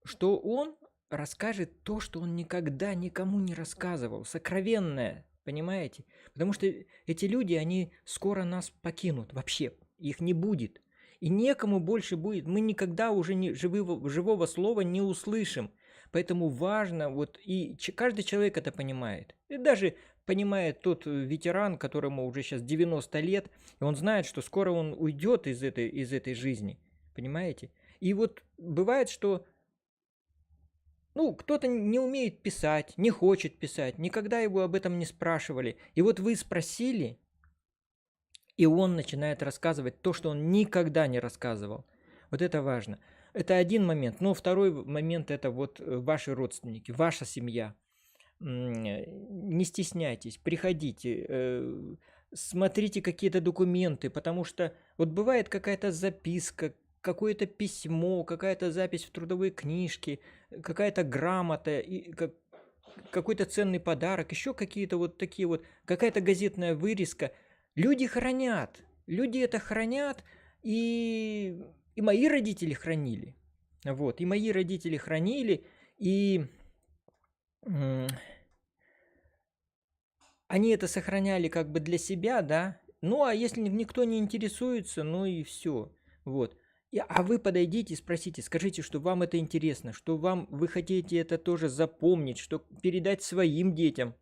что он расскажет то, что он никогда никому не рассказывал, сокровенное, понимаете? Потому что эти люди, они скоро нас покинут, вообще, их не будет. И некому больше будет, мы никогда уже живого слова не услышим. Поэтому важно, вот и каждый человек это понимает. И даже понимает тот ветеран, которому уже сейчас 90 лет, и он знает, что скоро он уйдет из этой жизни. Понимаете? И вот бывает, что кто-то не умеет писать, не хочет писать, никогда его об этом не спрашивали. И вот вы спросили, и он начинает рассказывать то, что он никогда не рассказывал. Вот это важно. Это один момент. Но второй момент – это вот ваши родственники, ваша семья. Не стесняйтесь, приходите, смотрите какие-то документы, потому что вот бывает какая-то записка, какое-то письмо, какая-то запись в трудовой книжке, какая-то грамота, какой-то ценный подарок, еще какие-то вот такие вот, какая-то газетная вырезка. Люди хранят, люди это хранят, и мои родители хранили. Вот, и мои родители хранили, и они это сохраняли как бы для себя, да. Ну, а если никто не интересуется, ну и все. Вот. А вы подойдите и спросите, скажите, что вам это интересно, что вы хотите это тоже запомнить, что передать своим детям.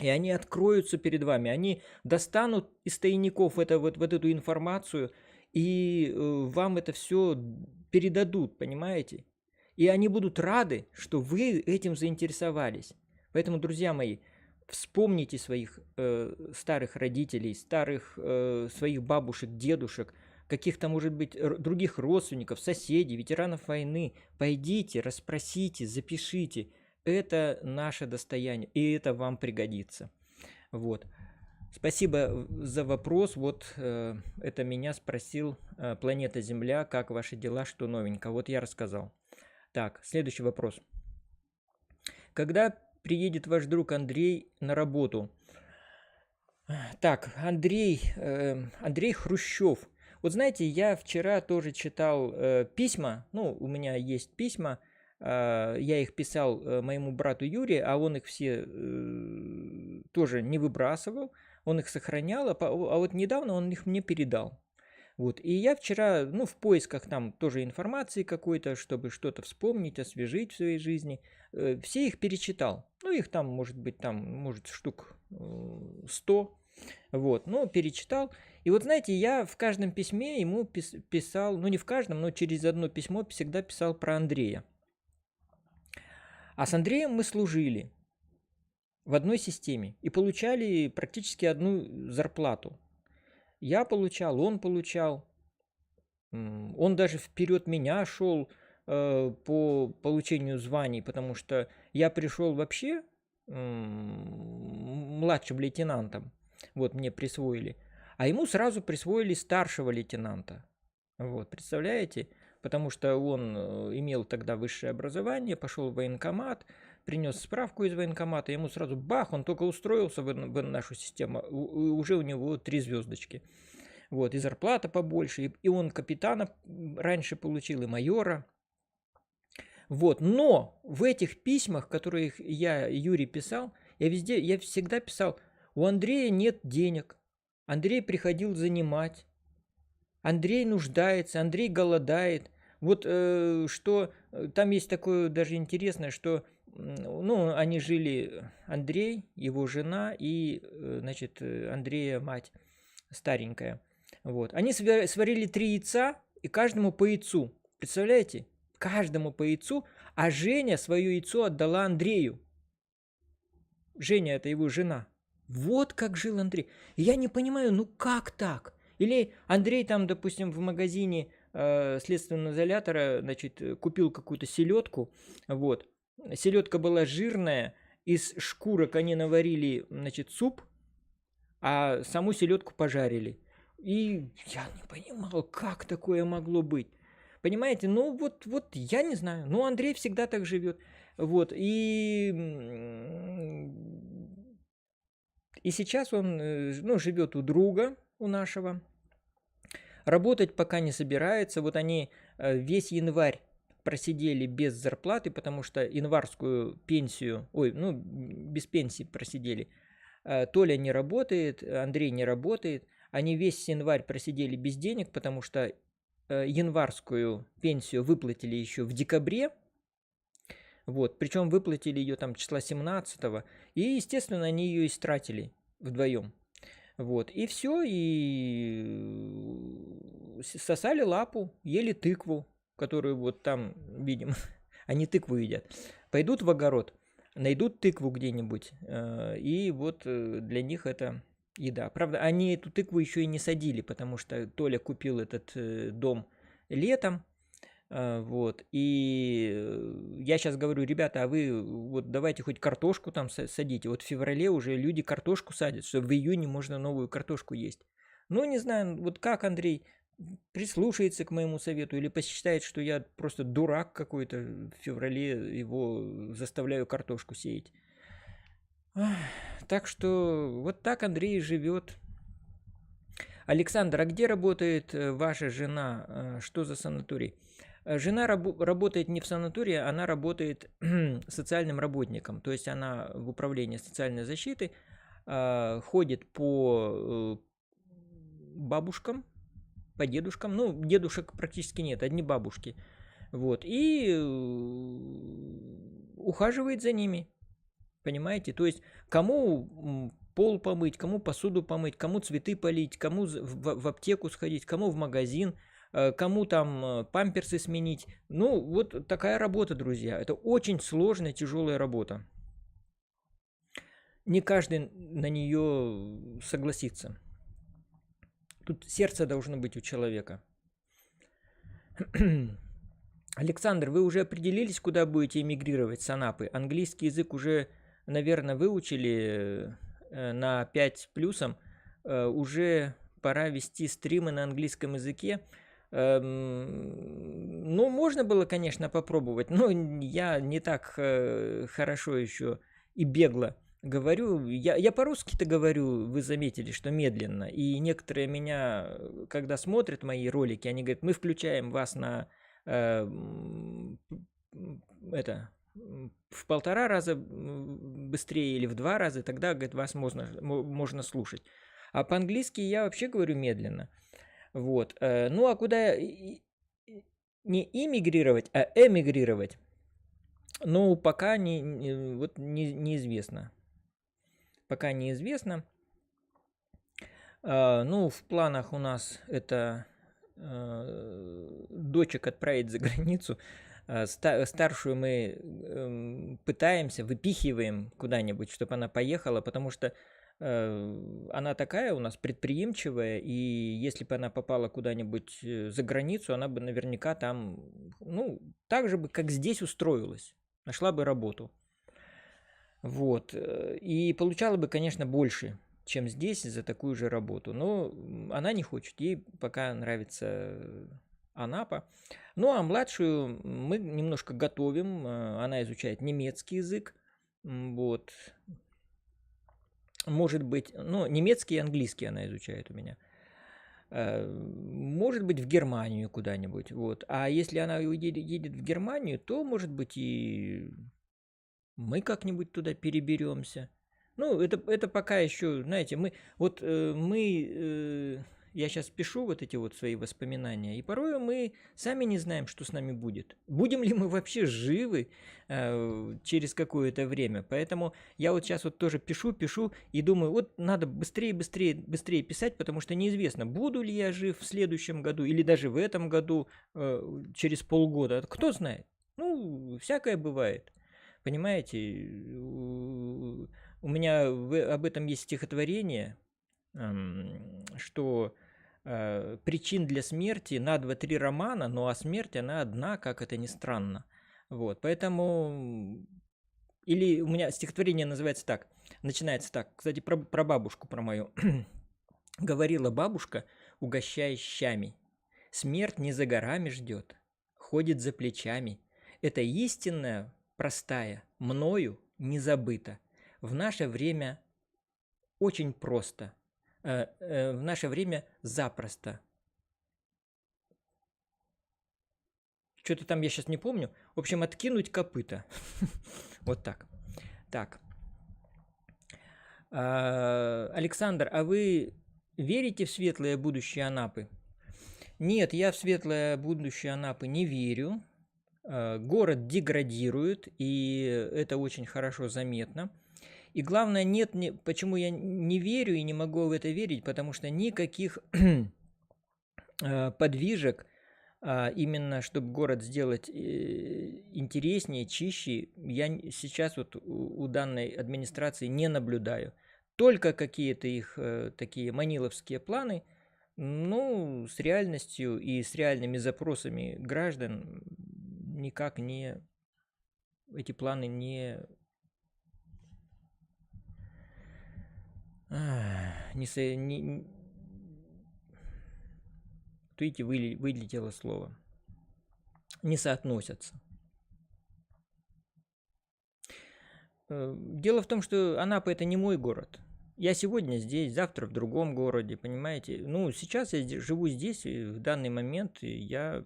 И они откроются перед вами, они достанут из тайников вот эту информацию, и вам это все передадут, понимаете? И они будут рады, что вы этим заинтересовались. Поэтому, друзья мои, вспомните своих старых родителей, своих бабушек, дедушек, каких-то, может быть, других родственников, соседей, ветеранов войны. Пойдите, расспросите, запишите. Это наше достояние, и это вам пригодится. Вот. Спасибо за вопрос. Вот это меня спросил Планета Земля, как ваши дела, что новенько. Вот я рассказал. Так, следующий вопрос. Когда приедет ваш друг Андрей на работу? Так, Андрей Хрущев. Вот знаете, я вчера тоже читал письма, у меня есть письма я их писал моему брату Юре, а он их все тоже не выбрасывал, он их сохранял, а вот недавно он их мне передал. Вот, и я вчера, ну, в поисках там тоже информации какой-то, чтобы что-то вспомнить, освежить в своей жизни, все их перечитал. Ну, их там, может быть, там, может, штук 100, вот, но перечитал. И вот, знаете, я в каждом письме ему писал, ну, не в каждом, но через одно письмо всегда писал про Андрея. А с Андреем мы служили в одной системе и получали практически одну зарплату. Я получал, он получал. Он даже вперед меня шел по получению званий, потому что я пришел вообще младшим лейтенантом. Вот мне присвоили. А ему сразу присвоили старшего лейтенанта. Вот, представляете? Потому что он имел тогда высшее образование, пошел в военкомат, принес справку из военкомата, ему сразу бах, он только устроился в нашу систему, уже у него 3 звездочки. Вот, и зарплата побольше, и он капитана раньше получил, и майора. Вот, но в этих письмах, которые я Юре писал, я всегда писал, у Андрея нет денег, Андрей приходил занимать, Андрей нуждается, Андрей голодает. Вот что там есть такое даже интересное, что ну, они жили, Андрей, его жена и, значит, Андрея мать старенькая. Вот. Они сварили 3 яйца, и каждому по яйцу. Представляете? Каждому по яйцу, а Женя свое яйцо отдала Андрею. Женя – это его жена. Вот как жил Андрей. И я не понимаю, ну как так? Или Андрей там, допустим, в магазине следственного изолятора, значит, купил какую-то селедку, вот. Селедка была жирная, из шкурок они наварили, значит, суп, а саму селедку пожарили. И я не понимал, как такое могло быть. Понимаете, ну вот я не знаю. Ну, Андрей всегда так живет. Вот, и сейчас он, ну, живет у друга, у нашего. Работать пока не собирается. Вот они весь январь просидели без зарплаты, потому что январскую пенсию, ну, без пенсии просидели. Толя не работает, Андрей не работает. Они весь январь просидели без денег, потому что январскую пенсию выплатили еще в декабре. Вот, причем выплатили ее там числа 17-го. И, естественно, они ее истратили вдвоем. Вот, и все, и сосали лапу, ели тыкву, которую вот там, видим, они тыкву едят. Пойдут в огород, найдут тыкву где-нибудь, и вот для них это еда. Правда, они эту тыкву еще и не садили, потому что Толя купил этот дом летом, вот, и я сейчас говорю, ребята, а вы вот давайте хоть картошку там садите. Вот в феврале уже люди картошку садят, что в июне можно новую картошку есть. Ну, не знаю, вот как Андрей прислушается к моему совету или посчитает, что я просто дурак какой-то, в феврале его заставляю картошку сеять. Так что вот так Андрей живет. Александр, а где работает ваша жена? Что за санаторий? Жена работает не в санатории, она работает социальным работником. То есть она в управлении социальной защиты ходит по бабушкам, по дедушкам. Ну, дедушек практически нет, одни бабушки. Вот. И ухаживает за ними. Понимаете? То есть кому пол помыть, кому посуду помыть, кому цветы полить, кому в аптеку сходить, кому в магазин, кому там памперсы сменить. Ну, вот такая работа, друзья. Это очень сложная, тяжелая работа. Не каждый на нее согласится. Тут сердце должно быть у человека. Александр, вы уже определились, куда будете эмигрировать с Анапы? Английский язык уже, наверное, выучили на 5 плюсом. Уже пора вести стримы на английском языке. Ну, можно было, конечно, попробовать, но я не так хорошо еще и бегло говорю. Я по-русски-то говорю, вы заметили, что медленно. И некоторые меня, когда смотрят мои ролики, они говорят, мы включаем вас на это в 1,5 раза быстрее или в 2 раза, тогда, говорит, вас можно слушать. А по-английски я вообще говорю медленно. Вот. Ну, а куда не иммигрировать, а эмигрировать? Ну, пока неизвестно. Пока неизвестно. Ну, в планах у нас это дочек отправить за границу. Старшую мы пытаемся, выпихиваем куда-нибудь, чтобы она поехала, потому что она такая у нас предприимчивая, и если бы она попала куда-нибудь за границу, она бы наверняка там, ну, так же бы, как здесь устроилась, нашла бы работу. Вот. И получала бы, конечно, больше, чем здесь за такую же работу. Но она не хочет, ей пока нравится Анапа. Ну, а младшую мы немножко готовим, она изучает немецкий язык. Вот. Может быть, ну, немецкий и английский она изучает у меня. Может быть, в Германию куда-нибудь. Вот. А если она едет в Германию, то, может быть, и мы как-нибудь туда переберемся. Ну, это пока еще, знаете, я сейчас пишу вот эти вот свои воспоминания, и порой мы сами не знаем, что с нами будет. Будем ли мы вообще живы через какое-то время. Поэтому я вот сейчас вот тоже пишу и думаю, вот надо быстрее писать, потому что неизвестно, буду ли я жив в следующем году или даже в этом году, через полгода. Кто знает? Ну, всякое бывает. Понимаете, у меня об этом есть стихотворение, что причин для смерти на 2-3 романа, но а смерть она одна, как это ни странно. Вот, поэтому... Или у меня стихотворение называется так, начинается так, кстати, про бабушку, про мою. Говорила бабушка, угощая щами. Смерть не за горами ждет, ходит за плечами. Это истинная, простая, мною не забыта. В наше время очень просто, в наше время запросто. Что-то там я сейчас не помню. В общем, откинуть копыта. Вот так. Так. Александр, а вы верите в светлое будущее Анапы? Нет, я в светлое будущее Анапы не верю. Город деградирует, и это очень хорошо заметно. И главное, почему я не верю и не могу в это верить, потому что никаких подвижек, именно чтобы город сделать интереснее, чище, я сейчас вот у данной администрации не наблюдаю. Только какие-то их такие маниловские планы, ну, с реальностью и с реальными запросами граждан никак не... Эти планы не видите, вылетело слово. Не соотносятся. Дело в том, что Анапа это не мой город. Я сегодня здесь, завтра в другом городе, понимаете? Ну, сейчас я живу здесь, и в данный момент я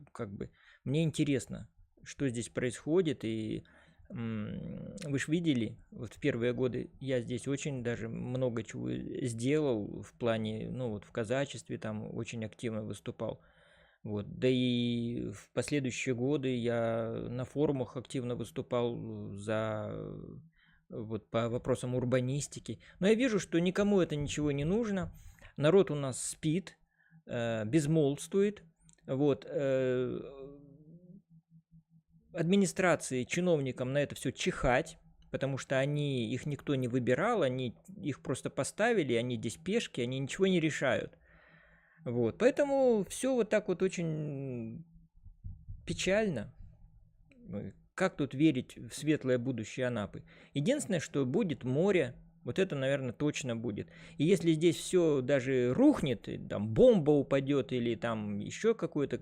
мне интересно, что здесь происходит, и вы же видели, вот в первые годы я здесь очень даже много чего сделал в плане, ну вот в казачестве там очень активно выступал. Вот. Да и в последующие годы я на форумах активно выступал вот по вопросам урбанистики. Но я вижу, что никому это ничего не нужно. Народ у нас спит, безмолвствует. Вот. Администрации, чиновникам на это все чихать, потому что их никто не выбирал, они их просто поставили, они здесь пешки, они ничего не решают. Вот, поэтому все вот так вот очень печально. Как тут верить в светлое будущее Анапы? Единственное, что будет море, вот это, наверное, точно будет. И если здесь все даже рухнет, там бомба упадет или там еще какой-то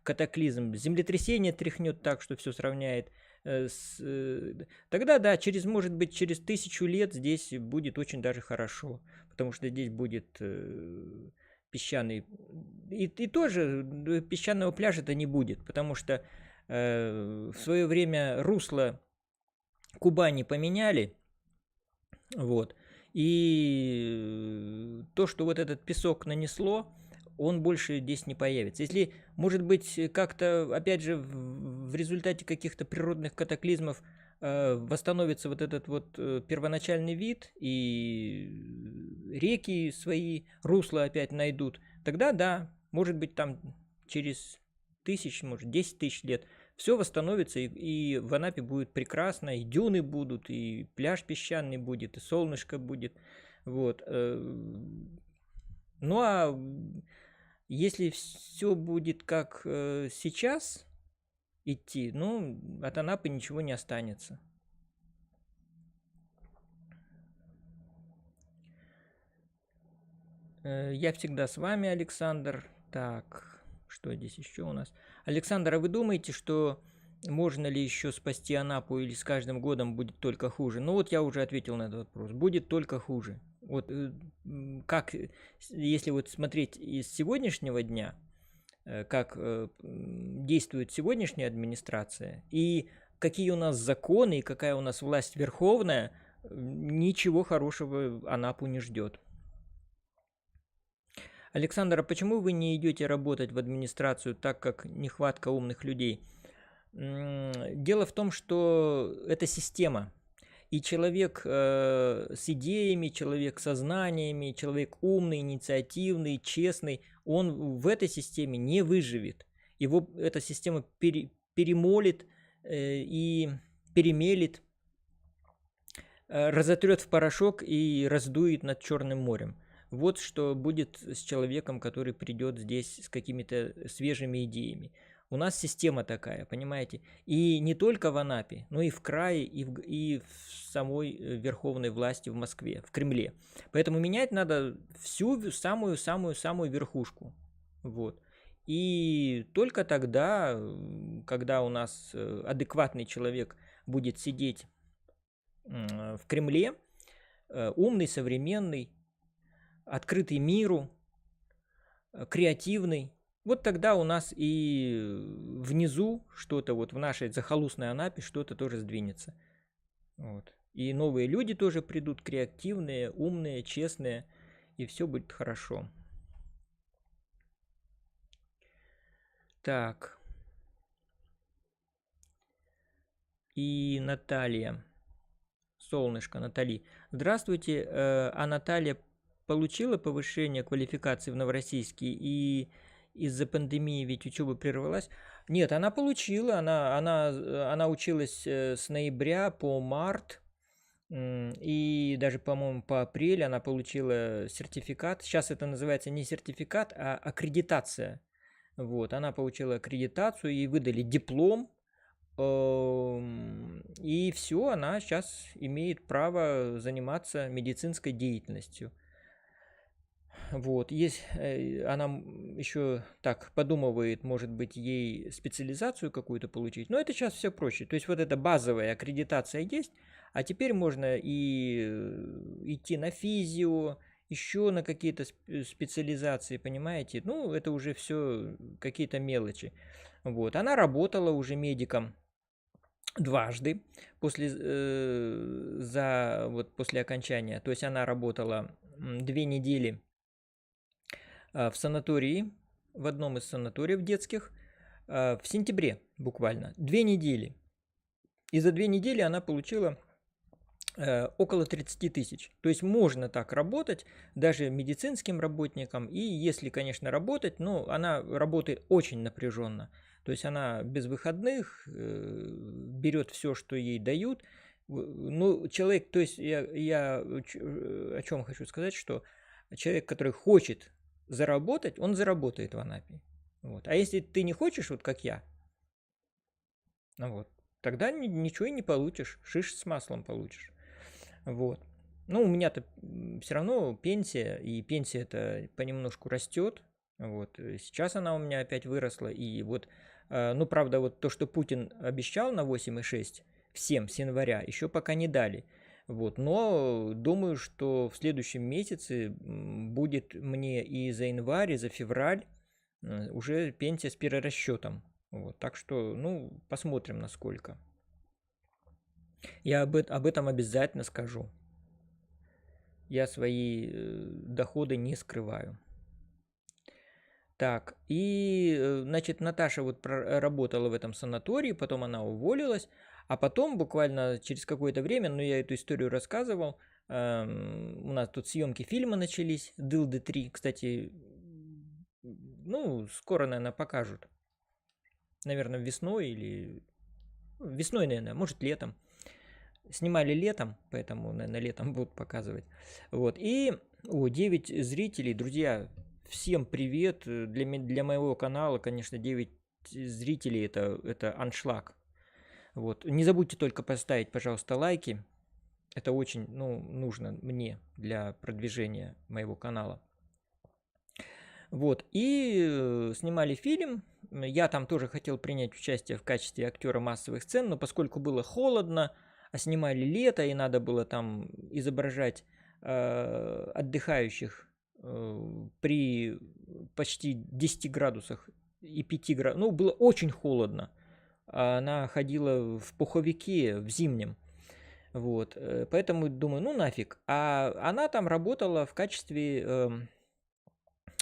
катаклизм, землетрясение тряхнет так, что все сравняет, тогда да, может быть, через 1000 лет здесь будет очень даже хорошо, потому что здесь будет песчаный, и тоже песчаного пляжа-то не будет, потому что В свое время русло Кубани поменяли, вот, и то, что вот этот песок нанесло, он больше здесь не появится. Если, может быть, как-то, опять же, в результате каких-то природных катаклизмов восстановится вот этот вот первоначальный вид, и реки свои русла опять найдут, тогда да, может быть, там через может 10 тысяч лет все восстановится, и в Анапе будет прекрасно, и дюны будут, и пляж песчаный будет, и солнышко будет. Вот. Ну а если все будет как сейчас идти, ну, от Анапы ничего не останется. Я всегда с вами, Александр. Так, что здесь еще у нас? Александр, а вы думаете, что можно ли еще спасти Анапу или с каждым годом будет только хуже? Ну вот я уже ответил на этот вопрос. Будет только хуже. Вот как, если вот смотреть из сегодняшнего дня, как действует сегодняшняя администрация и какие у нас законы и какая у нас власть верховная, ничего хорошего Анапу не ждет. Александр, а почему вы не идете работать в администрацию, так как нехватка умных людей? Дело в том, что это система. И человек с идеями, человек со знаниями, человек умный, инициативный, честный, он в этой системе не выживет. Его эта система перемолит и перемелит, разотрет в порошок и раздует над Черным морем. Вот что будет с человеком, который придет здесь с какими-то свежими идеями. У нас система такая, понимаете? И не только в Анапе, но и в крае, и в самой верховной власти в Москве, в Кремле. Поэтому менять надо всю самую-самую-самую верхушку. Вот. И только тогда, когда у нас адекватный человек будет сидеть в Кремле, умный, современный, открытый миру, креативный, вот тогда у нас и внизу что-то, вот в нашей захолустной Анапе что-то тоже сдвинется. Вот. И новые люди тоже придут, креативные, умные, честные, и все будет хорошо. Так. И Наталья. Солнышко, Натали. Здравствуйте, а Наталья получила повышение квалификации в Новороссийске, и из-за пандемии ведь учеба прервалась? Нет, она получила, она училась с ноября по март, и даже, по-моему, по апрель она получила сертификат. Сейчас это называется не сертификат, а аккредитация. Вот, она получила аккредитацию, ей выдали диплом, и все, она сейчас имеет право заниматься медицинской деятельностью. Вот, она еще так подумывает, может быть, ей специализацию какую-то получить, но это сейчас все проще. То есть вот эта базовая аккредитация есть, а теперь можно и идти на физио, еще на какие-то специализации, понимаете? Ну, это уже все какие-то мелочи. Вот, она работала уже медиком дважды после окончания. То есть она работала 2 недели в санатории, в одном из санаториев детских, в сентябре буквально. 2 недели. И за 2 недели она получила около 30 тысяч. То есть можно так работать даже медицинским работникам. И если, конечно, работать, но она работает очень напряженно. То есть она без выходных берет все, что ей дают. Ну, человек, то есть я о чем хочу сказать, что человек, который хочет заработать, он заработает в Анапе. Вот. А если ты не хочешь, вот как я, вот, тогда ничего и не получишь. Шиш с маслом получишь. Вот. Ну, у меня-то все равно пенсия, и пенсия-то понемножку растет. Вот. Сейчас она у меня опять выросла. И вот, ну, правда, вот то, что Путин обещал на 8,6 всем с января, еще пока не дали. Вот. Но думаю, что в следующем месяце будет мне и за январь, и за февраль уже пенсия с перерасчетом. Вот, так что, ну, посмотрим, насколько. Я об этом обязательно скажу. Я свои доходы не скрываю. Так, и, значит, Наташа вот работала в этом санатории, потом она уволилась, а потом буквально через какое-то время, ну, я эту историю рассказывал, у нас тут съемки фильма начались, «Дылды 3», кстати, ну, скоро, наверное, покажут. Наверное, весной или... Весной, наверное, может, летом. Снимали летом, поэтому, наверное, летом будут показывать. Вот, и 9 зрителей, друзья, всем привет. Для моего канала, конечно, 9 зрителей это аншлаг. Вот. Не забудьте только поставить, пожалуйста, лайки. Это очень, ну, нужно мне для продвижения моего канала. Вот. И снимали фильм. Я там тоже хотел принять участие в качестве актера массовых сцен, но поскольку было холодно, а снимали лето, и надо было там изображать отдыхающих при почти 10 градусах и 5 градусах. Ну, было очень холодно. Она ходила в пуховике, в зимнем. Вот. Поэтому думаю, ну нафиг. А она там работала в качестве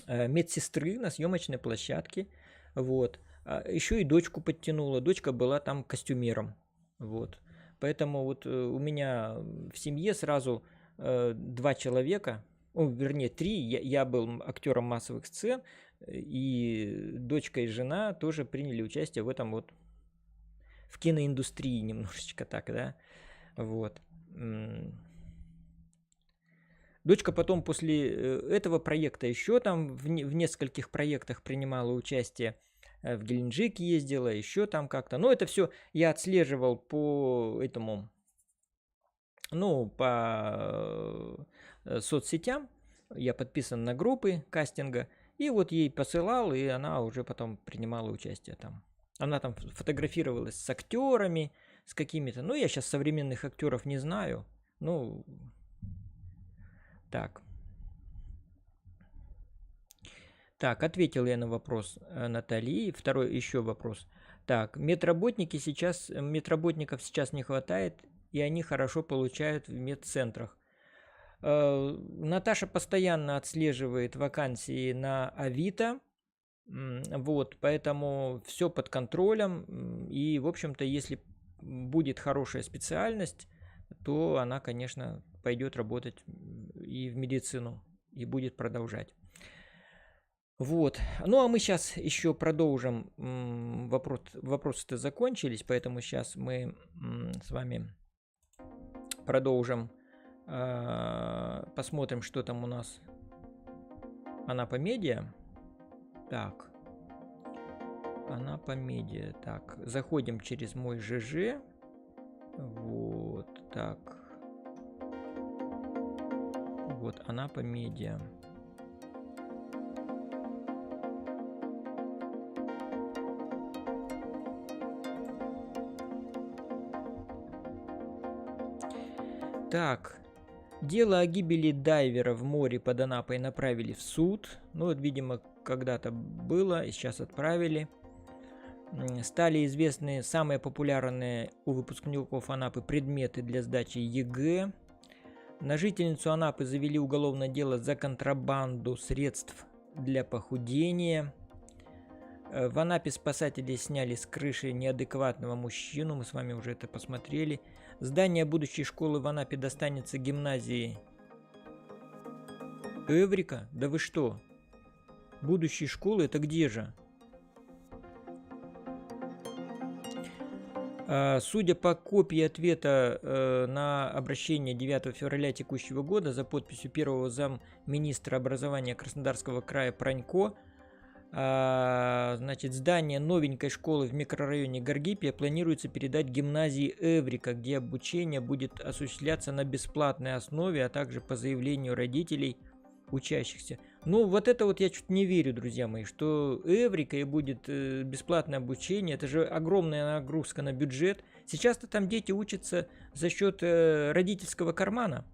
медсестры на съемочной площадке. Вот. Еще и дочку подтянула. Дочка была там костюмером. Вот. Поэтому вот у меня в семье сразу 2 человека, вернее 3, я был актером массовых сцен, и дочка и жена тоже приняли участие в этом вот, в киноиндустрии немножечко так, да, вот. Дочка потом после этого проекта еще там в нескольких проектах принимала участие, в Геленджик ездила, еще там как-то. Но это все я отслеживал по этому, ну, по соцсетям. Я подписан на группы кастинга. И вот ей посылал, и она уже потом принимала участие там. Она там фотографировалась с актерами, с какими-то. Ну, я сейчас современных актеров не знаю. Ну, так. Так, ответил я на вопрос Натальи. Второй еще вопрос. Так, медработников сейчас не хватает, и они хорошо получают в медцентрах. Наташа постоянно отслеживает вакансии на Авито. Вот, поэтому все под контролем. И, в общем-то, если будет хорошая специальность, то она, конечно, пойдет работать и в медицину, и будет продолжать. Вот. Ну, а мы сейчас еще продолжим. Вопросы-то закончились, поэтому сейчас мы с вами продолжим. Посмотрим, что там у нас. Анапа Медиа. Так. Анапа Медиа. Так. Заходим через мой ЖЖ. Вот. Так. Вот. Анапа Медиа. Так, дело о гибели дайвера в море под Анапой направили в суд. Ну вот, видимо, когда-то было, и сейчас отправили. Стали известны самые популярные у выпускников Анапы предметы для сдачи ЕГЭ. На жительницу Анапы завели уголовное дело за контрабанду средств для похудения. В Анапе спасатели сняли с крыши неадекватного мужчину, мы с вами уже это посмотрели. Здание будущей школы в Анапе достанется гимназии Эврика? Да вы что? Будущей школы это где же? Судя по копии ответа на обращение 9 февраля текущего года за подписью первого замминистра образования Краснодарского края Пронько, значит, здание новенькой школы в микрорайоне Гаргипия планируется передать гимназии Эврика, где обучение будет осуществляться на бесплатной основе, а также по заявлению родителей учащихся. Ну, вот это вот я чуть не верю, друзья мои, что Эврика и будет бесплатное обучение. Это же огромная нагрузка на бюджет. Сейчас-то там дети учатся за счет родительского кармана.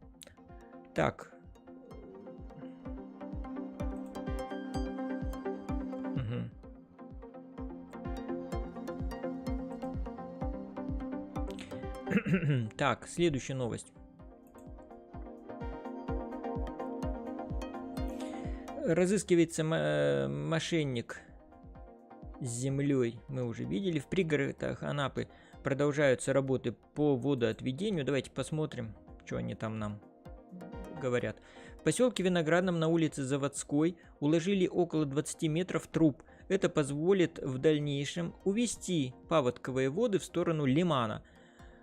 Так. Так, следующая новость. Разыскивается мошенник с землей. Мы уже видели. В пригородах Анапы продолжаются работы по водоотведению. Давайте посмотрим, что они там нам говорят. В поселке Виноградном на улице Заводской уложили около 20 метров труб. Это позволит в дальнейшем увести паводковые воды в сторону лимана.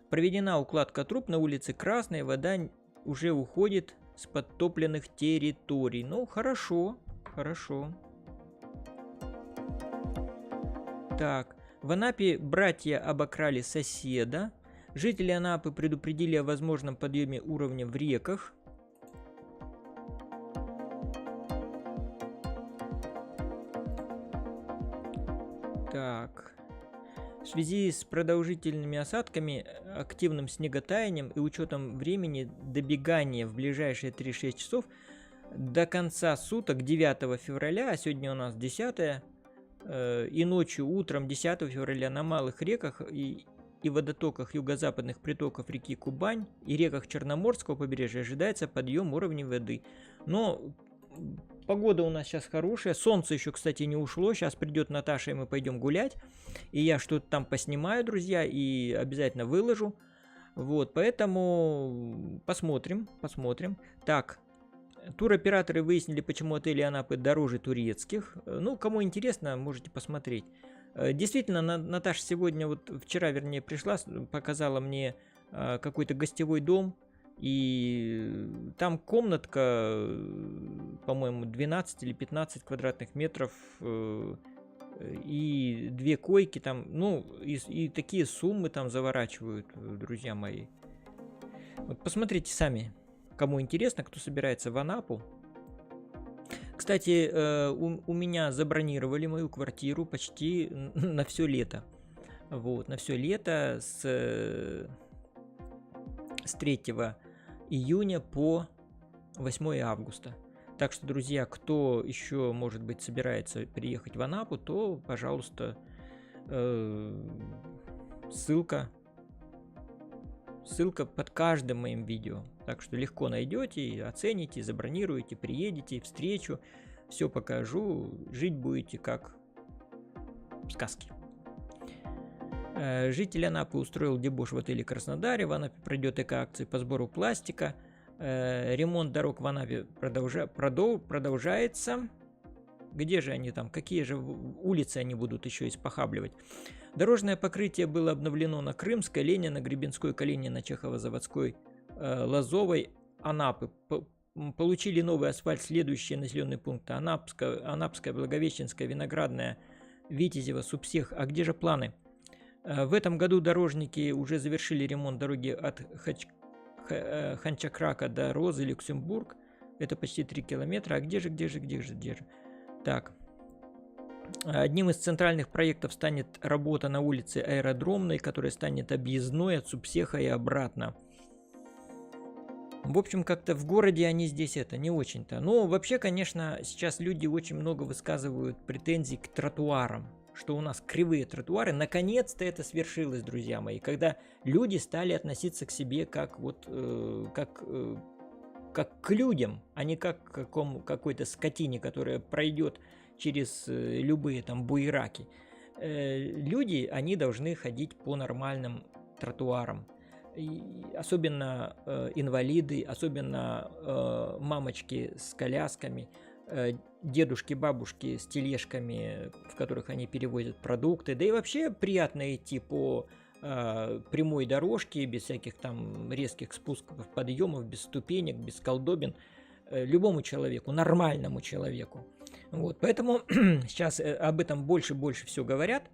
Проведена укладка труб на улице Красной. Вода уже уходит с подтопленных территорий. Ну, хорошо, хорошо. Так, в Анапе братья обокрали соседа. Жители Анапы предупредили о возможном подъеме уровня в реках. Так. В связи с продолжительными осадками, активным снеготаянием и учетом времени добегания в ближайшие 3-6 часов до конца суток 9 февраля, а сегодня у нас 10, и ночью, утром 10 февраля на малых реках и водотоках юго-западных притоков реки Кубань и реках Черноморского побережья ожидается подъем уровня воды. Но погода у нас сейчас хорошая, солнце еще, кстати, не ушло, сейчас придет Наташа, и мы пойдем гулять, и я что-то там поснимаю, друзья, и обязательно выложу, вот, поэтому посмотрим. Так, туроператоры выяснили, почему отели Анапы дороже турецких, ну, кому интересно, можете посмотреть. Действительно, Наташа сегодня, вот вчера, вернее, пришла, показала мне какой-то гостевой дом, и там комнатка, по-моему, 12 или 15 квадратных метров, и 2 койки там, ну, и такие суммы там заворачивают, друзья мои. Вот посмотрите сами, кому интересно, кто собирается в Анапу. Кстати, у меня забронировали мою квартиру почти на все лето. Вот, на все лето с 3 июня по 8 августа. Так что, друзья, кто еще, может быть, собирается приехать в Анапу, то, пожалуйста, ссылка под каждым моим видео. Так что легко найдете, оцените, забронируете, приедете, встречу, все покажу, жить будете как в сказке. Житель Анапы устроил дебош в отеле Краснодаре. В Анапе пройдет эко-акция по сбору пластика. Ремонт дорог в Анапе продолжается. Где же они там? Какие же улицы они будут еще испохабливать? Дорожное покрытие было обновлено на Крымской, Ленина, Гребенской, Калинина, Чехово-Заводской, Лозовой, Анапы. Получили новый асфальт следующие населенные пункты: Анапская, Благовещенская, Виноградная, Витязева, Субсех. А где же планы? В этом году дорожники уже завершили ремонт дороги от Ханчакрака до Розы, Люксембург. Это почти 3 километра. А где же? Так. Одним из центральных проектов станет работа на улице Аэродромной, которая станет объездной от Субсеха и обратно. В общем, как-то в городе они здесь это не очень-то. Но вообще, конечно, сейчас люди очень много высказывают претензий к тротуарам, что у нас кривые тротуары. Наконец-то это свершилось, друзья мои, когда люди стали относиться к себе как к людям, а не как к какой-то скотине, которая пройдет через любые там буераки. Люди, они должны ходить по нормальным тротуарам. И особенно инвалиды, особенно мамочки с колясками, дедушки, бабушки с тележками, в которых они перевозят продукты. Да и вообще приятно идти по прямой дорожке, без всяких там резких спусков, подъемов, без ступенек, без колдобин. Любому человеку, нормальному человеку. Вот, поэтому сейчас об этом больше все говорят.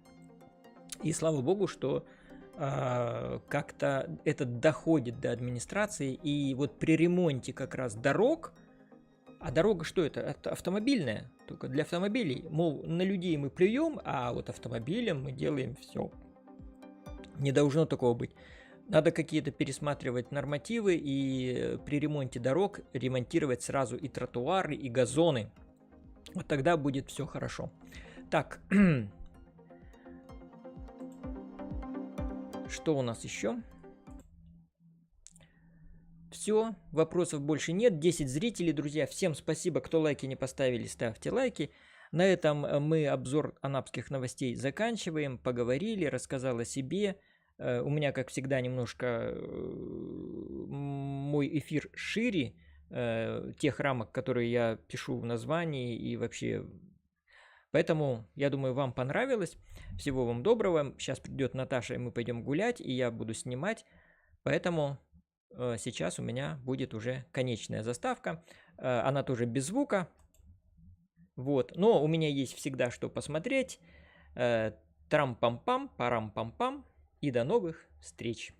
И слава богу, что как-то это доходит до администрации. И вот при ремонте как раз дорог, а дорога что это? Это автомобильная, только для автомобилей. Мол, на людей мы плюем, а вот автомобилям мы делаем все. Не должно такого быть. Надо какие-то пересматривать нормативы и при ремонте дорог ремонтировать сразу и тротуары, и газоны. Вот тогда будет все хорошо. Так, что у нас еще? Все, вопросов больше нет. 10 зрителей, друзья. Всем спасибо, кто лайки не поставили, ставьте лайки. На этом мы обзор анапских новостей заканчиваем. Поговорили, рассказал о себе. У меня, как всегда, немножко мой эфир шире тех рамок, которые я пишу в названии и вообще. Поэтому, я думаю, вам понравилось. Всего вам доброго. Сейчас придет Наташа, и мы пойдем гулять, и я буду снимать. Поэтому сейчас у меня будет уже конечная заставка. Она тоже без звука. Вот. Но у меня есть всегда что посмотреть. Трам-пам-пам, парам-пам-пам. И до новых встреч.